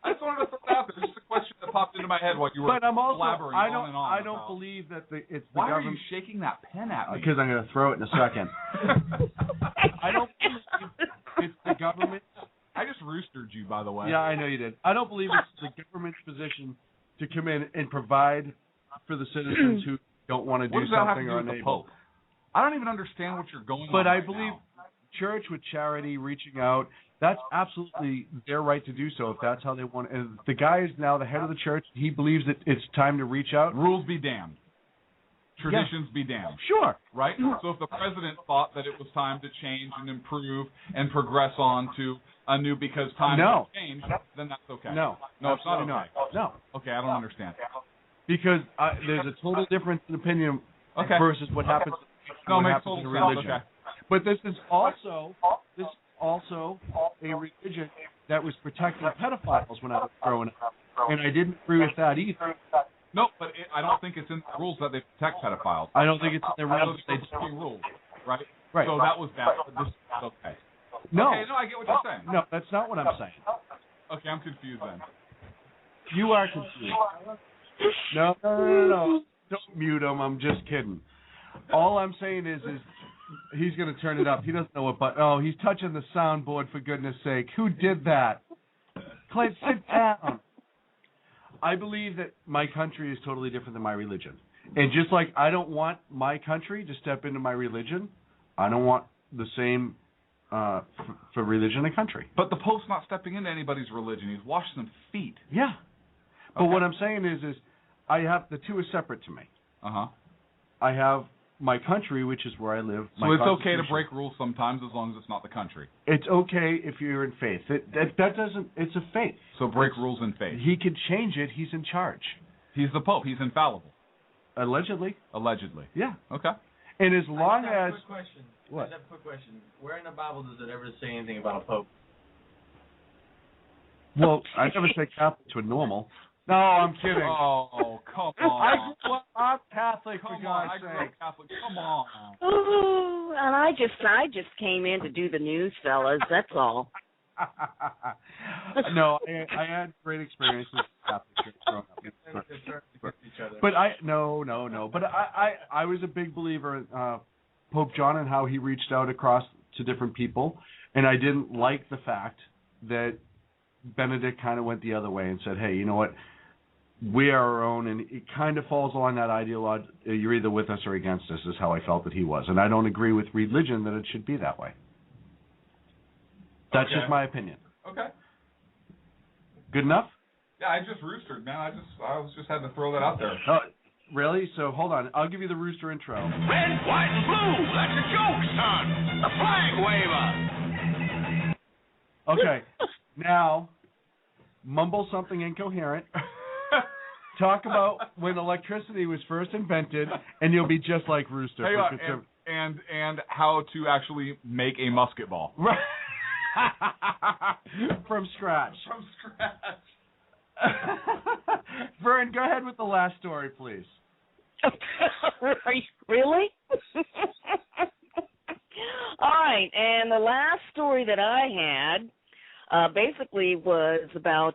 I just wanted to throw it out there. Just a question that popped into my head while you were blabbering on and on. I don't believe that it's the Why government. Why are you shaking that pen at me? Because I'm going to throw it in a second. I don't believe it's the government. I just roostered you, by the way. Yeah, I know you did. I don't believe it's the government's position to come in and provide for the citizens who don't want to do something or unable. The Pope? I don't even understand what you're going on. But I right believe now. Church with charity, reaching out, that's absolutely their right to do so if that's how they want. And the guy is now the head of the church. He believes that it's time to reach out. Rules be damned. Traditions be damned. Sure. Right? So if the president thought that it was time to change and improve and progress on to a new because time has changed, then that's okay. No, it's not okay. Not. No. Okay, I don't understand. Because there's a total difference in opinion versus what happens. Makes total sense. Okay. But this is also a religion that was protecting pedophiles when I was growing up, and I didn't agree with that either. No, but I don't think it's in the rules that they protect pedophiles. I don't think it's in the rules. They just rules, right? Right. So that was bad. But this is okay. No. Okay, no, I get what you're saying. No, that's not what I'm saying. Okay, I'm confused then. You are confused. No. Don't mute him. I'm just kidding. All I'm saying is he's going to turn it up. He doesn't know what button. Oh, he's touching the soundboard, for goodness sake. Who did that? Clint, sit down. I believe that my country is totally different than my religion. And just like I don't want my country to step into my religion, I don't want the same for religion and country. But the Pope's not stepping into anybody's religion. He's washing some feet. Yeah. But Okay. what I'm saying is I have the two are separate to me. Uh-huh. I have my country, which is where I live. So it's okay to break rules sometimes as long as it's not the country. It's okay if you're in faith. That doesn't. It's a faith. So break rules in faith. He could change it. He's in charge. He's the Pope. He's infallible. Allegedly. Allegedly. Yeah. Okay. And as long I just have as a quick question. What? I just have a quick question. Where in the Bible does it ever say anything about a pope? well, I never say Catholic to a normal. No, I'm kidding. Oh, come I on. grew up I'm Catholic, for Come on. God's I grew sake. up Catholic. Come on. Oh, and I just came in to do the news, fellas. That's all. No, I had great experiences with Catholic growing up. But no. But I was a big believer in Pope John and how he reached out across to different people, and I didn't like the fact that Benedict kind of went the other way and said, hey, you know what? We are our own, and it kind of falls along that ideology. You're either with us or against us, is how I felt that he was. And I don't agree with religion that it should be that way. That's just my opinion. Okay. Good enough? Yeah, I just roostered, man. I was just had to throw that out there. Really? So hold on. I'll give you the rooster intro. Red, white, and blue. That's a joke, son. The flag waver. Okay. Now, mumble something incoherent. Talk about when electricity was first invented, and you'll be just like Rooster. And how to actually make a musket ball. Right. From scratch. From scratch. Vern, go ahead with the last story, please. Are you, really? All right, and the last story that I had basically was about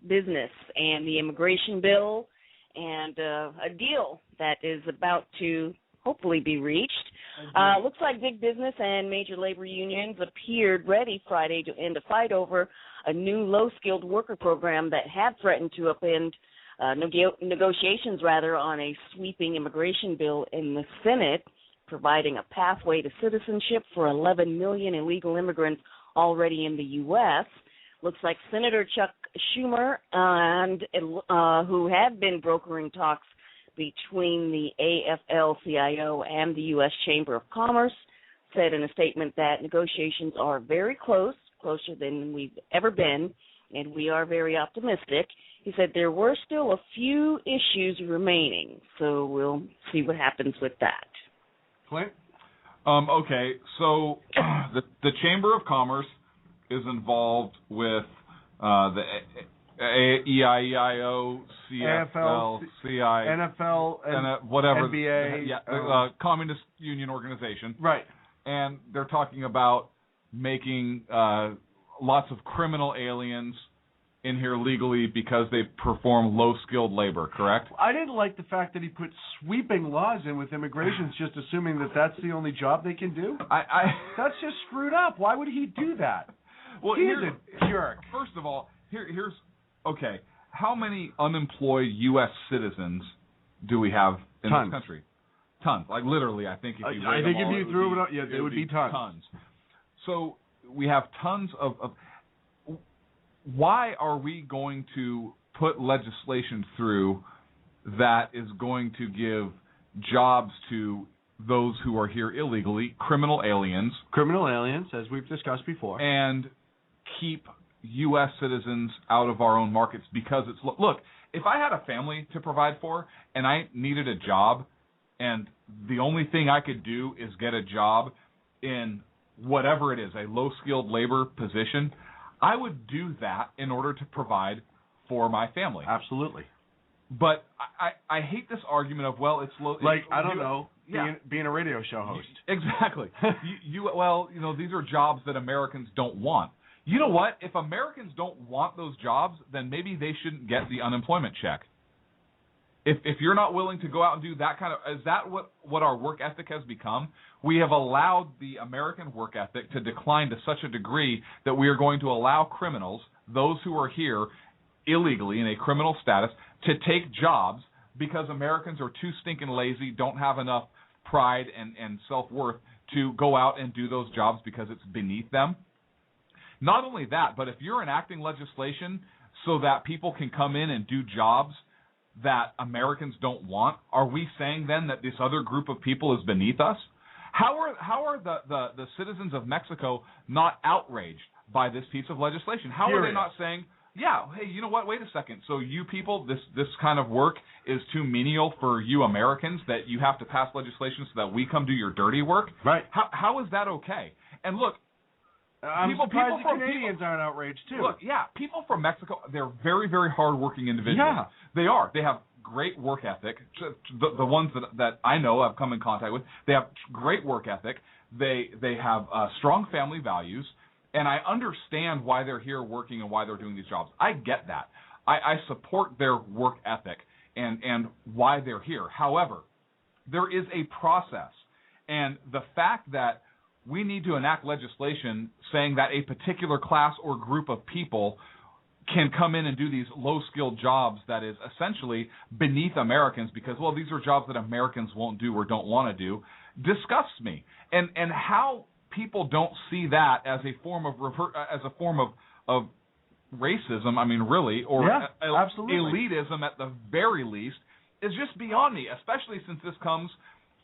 business and the immigration bill and a deal that is about to hopefully be reached. Looks like big business and major labor unions appeared ready Friday to end a fight over a new low-skilled worker program that had threatened to upend negotiations on a sweeping immigration bill in the Senate, providing a pathway to citizenship for 11 million illegal immigrants already in the U.S. Looks like Senator Chuck Schumer, who had been brokering talks between the AFL-CIO and the U.S. Chamber of Commerce, said in a statement that negotiations are very close, closer than we've ever been, and we are very optimistic. He said there were still a few issues remaining, so we'll see what happens with that. Clint? Okay, so the Chamber of Commerce is involved with the EIEIO, CFL, CI, NFL, and whatever, NBA, Communist Union Organization. Right. And they're talking about making lots of criminal aliens in here legally because they perform low-skilled labor, correct? I didn't like the fact that he put sweeping laws in with immigrations, just assuming that that's the only job they can do. That's just screwed up. Why would he do that? Well, he's a jerk. First of all, here's okay. How many unemployed U.S. citizens do we have in Tons. this country? Tons. Like literally, I think if you threw it up, it would be tons. So we have tons of. Why are we going to put legislation through that is going to give jobs to those who are here illegally, criminal aliens, as we've discussed before, and keep U.S. citizens out of our own markets? Because it's look, if I had a family to provide for and I needed a job, and the only thing I could do is get a job in whatever it is, a low-skilled labor position, I would do that in order to provide for my family. Absolutely. But I hate this argument of, well, it's low. Like, I don't know, being a radio show host. Exactly. These are jobs that Americans don't want. You know what? If Americans don't want those jobs, then maybe they shouldn't get the unemployment check. If you're not willing to go out and do that kind of, is that what our work ethic has become? We have allowed the American work ethic to decline to such a degree that we are going to allow criminals, those who are here illegally in a criminal status, to take jobs because Americans are too stinking lazy, don't have enough pride and self-worth to go out and do those jobs because it's beneath them. Not only that, but if you're enacting legislation so that people can come in and do jobs that Americans don't want, are we saying then that this other group of people is beneath us? How are the citizens of Mexico not outraged by this piece of legislation? How are they not saying, yeah, hey, you know what, wait a second, so you people, this kind of work is too menial for you Americans that you have to pass legislation so that we come do your dirty work? Right. How is that okay? And look, I'm surprised the Canadians aren't outraged, too. Look, yeah, people from Mexico, they're very, very hard-working individuals. Yeah. They are. They have great work ethic. The ones that I know I've come in contact with, they have great work ethic. They have strong family values, and I understand why they're here working and why they're doing these jobs. I get that. I support their work ethic and why they're here. However, there is a process, and the fact that we need to enact legislation saying that a particular class or group of people can come in and do these low-skilled jobs that is essentially beneath Americans because, well, these are jobs that Americans won't do or don't want to do, disgusts me. And how people don't see that as a form of of racism, I mean, really, or absolutely. elitism at the very least, is just beyond me, especially since this comes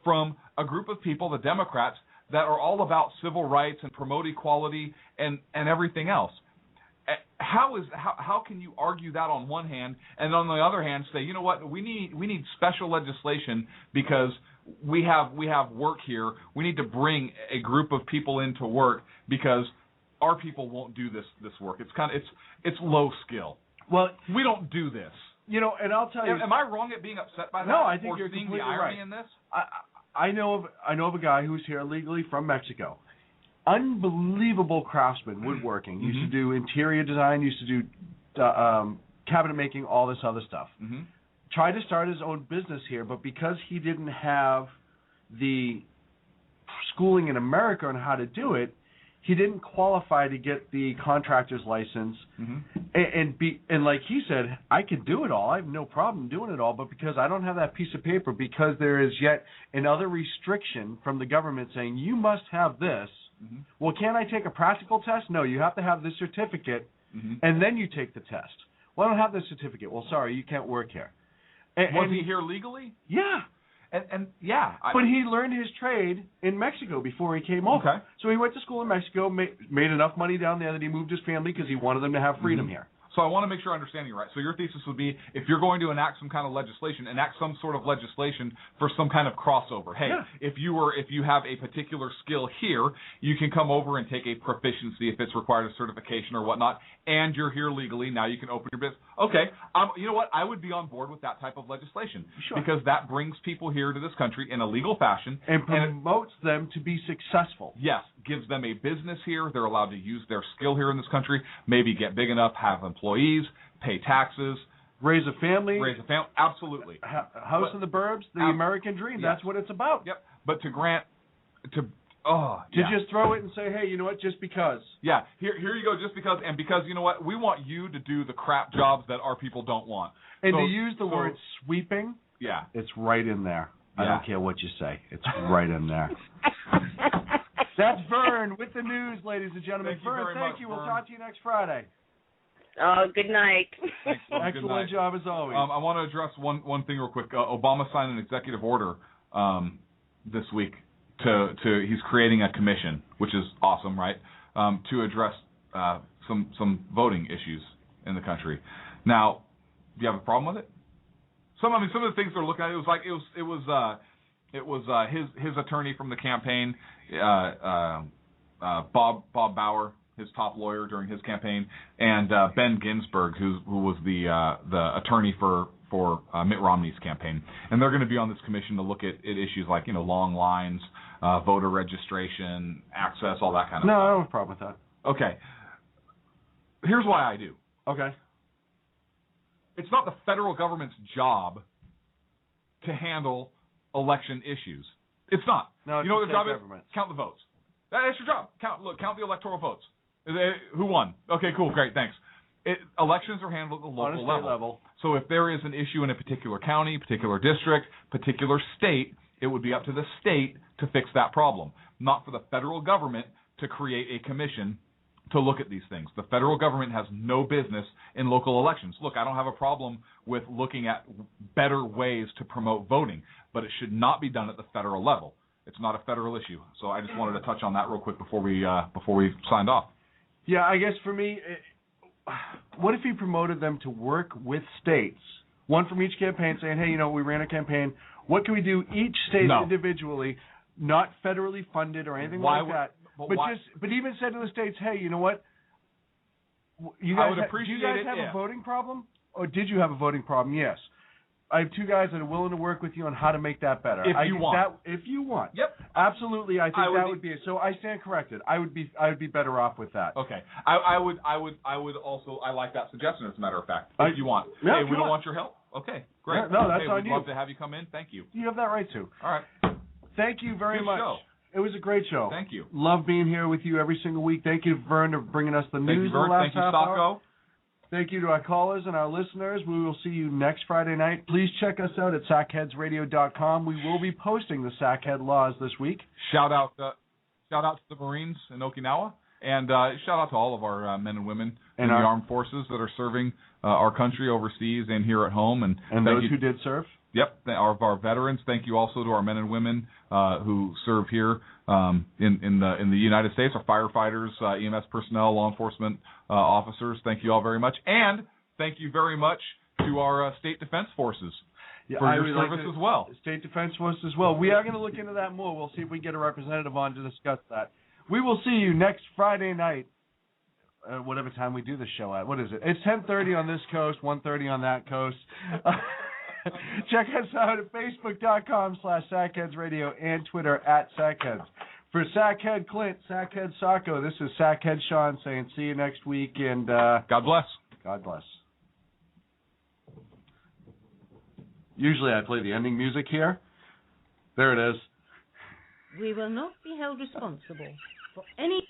from a group of people, the Democrats, that are all about civil rights and promote equality and everything else. How can you argue that on one hand and on the other hand say, you know what, we need special legislation because we have work here. We need to bring a group of people into work because our people won't do this work. It's low skill. Well, we don't do this. You know, and I'll tell you. Am I wrong at being upset by that? No, I think or you're seeing completely the irony right. in this? I know of a guy who's here illegally from Mexico. Unbelievable craftsman, woodworking. Used to do interior design. Used to do cabinet making, all this other stuff. Mm-hmm. Tried to start his own business here, but because he didn't have the schooling in America on how to do it, he didn't qualify to get the contractor's license. Mm-hmm. And like he said, I can do it all. I have no problem doing it all, but because I don't have that piece of paper, because there is yet another restriction from the government saying you must have this. Mm-hmm. Well, can I take a practical test? No, you have to have this certificate, and then you take the test. Well, I don't have this certificate. Well, sorry, you can't work here. Was he here legally? Yeah. And yeah. But he learned his trade in Mexico before he came over. Okay. So he went to school in Mexico, made enough money down there that he moved his family because he wanted them to have freedom here. So I want to make sure I understand you right. So your thesis would be, if you're going to enact some kind of legislation, enact some sort of legislation for some kind of crossover. Hey, if you have a particular skill here, you can come over and take a proficiency if it's required a certification or whatnot, and you're here legally. Now you can open your business. Okay, you know what? I would be on board with that type of legislation because that brings people here to this country in a legal fashion and promotes them to be successful. Yes, gives them a business here. They're allowed to use their skill here in this country. Maybe get big enough, have employees, pay taxes, raise a family. Absolutely. House in the burbs, the American dream. Yes. That's what it's about. Yep. But to just throw it and say, hey, you know what, just because. Yeah, here you go, just because, and because, you know what, we want you to do the crap jobs that our people don't want. And to use the word sweeping, yeah, it's right in there. Yeah. I don't care what you say. It's right in there. That's Vern with the news, ladies and gentlemen. Vern, thank you. We'll talk to you next Friday. Good night. Excellent job as always. I want to address one thing real quick. Obama signed an executive order this week he's creating a commission, which is awesome, right? To address some voting issues in the country. Now, do you have a problem with it? Some of the things they're looking at, it was his attorney from the campaign, Bob Bauer, his top lawyer during his campaign, and Ben Ginsburg, who was the attorney for Mitt Romney's campaign, and they're going to be on this commission to look at issues like long lines, voter registration, access, all that kind of stuff. No, I don't have a problem with that. Okay. Here's why I do. Okay. It's not the federal government's job to handle election issues. It's not. No, you know what their job government. is? Count the votes. That's your job. Count the electoral votes. Who won? Okay, cool, great, thanks. Elections are handled at the local level. So if there is an issue in a particular county, particular district, particular state, It would be up to the state to fix that problem, not for the federal government to create a commission to look at these things. The federal government has no business in local elections. Look, I don't have a problem with looking at better ways to promote voting, but it should not be done at the federal level. It's not a federal issue. So I just wanted to touch on that real quick before we signed off. Yeah, I guess for me, what if he promoted them to work with states, one from each campaign, saying, hey, we ran a campaign. What can we do each state individually, not federally funded or anything like that? But even said to the states, hey, you know what? You guys, do you guys have a voting problem? Or did you have a voting problem? Yes. I have two guys that are willing to work with you on how to make that better. If you want. Yep. Absolutely, I think that would be it. So I stand corrected. I would be better off with that. Okay. I would also, I like that suggestion, as a matter of fact, if you want. Yeah, hey, we don't want your help? Okay, great. Yeah, no, that's on we'd you. love to have you come in. Thank you. You have that right to. All right. Thank you very Good much. show. It was a great show. Thank you. Love being here with you every single week. Thank you, Vern, for bringing us the news the last half hour. Thank you to our callers and our listeners. We will see you next Friday night. Please check us out at sackheadsradio.com. We will be posting the Sackhead Laws this week. Shout out to the Marines in Okinawa, and shout out to all of our men and women in the armed forces that are serving our country overseas and here at home. And those who did serve. Yep, our veterans. Thank you also to our men and women who serve here in the United States, our firefighters, EMS personnel, law enforcement officers. Thank you all very much, and thank you very much to our state defense forces for your service as well. State defense force as well. We are going to look into that more. We'll see if we can get a representative on to discuss that. We will see you next Friday night, whatever time we do the show at. What is it? It's 10:30 on this coast, 1:30 on that coast. Check us out at Facebook.com/SackheadsRadio and Twitter @Sackheads. For Sackhead Clint, Sackhead Sacco, this is Sackhead Sean saying see you next week, and God bless. God bless. Usually I play the ending music here. There it is. We will not be held responsible for any...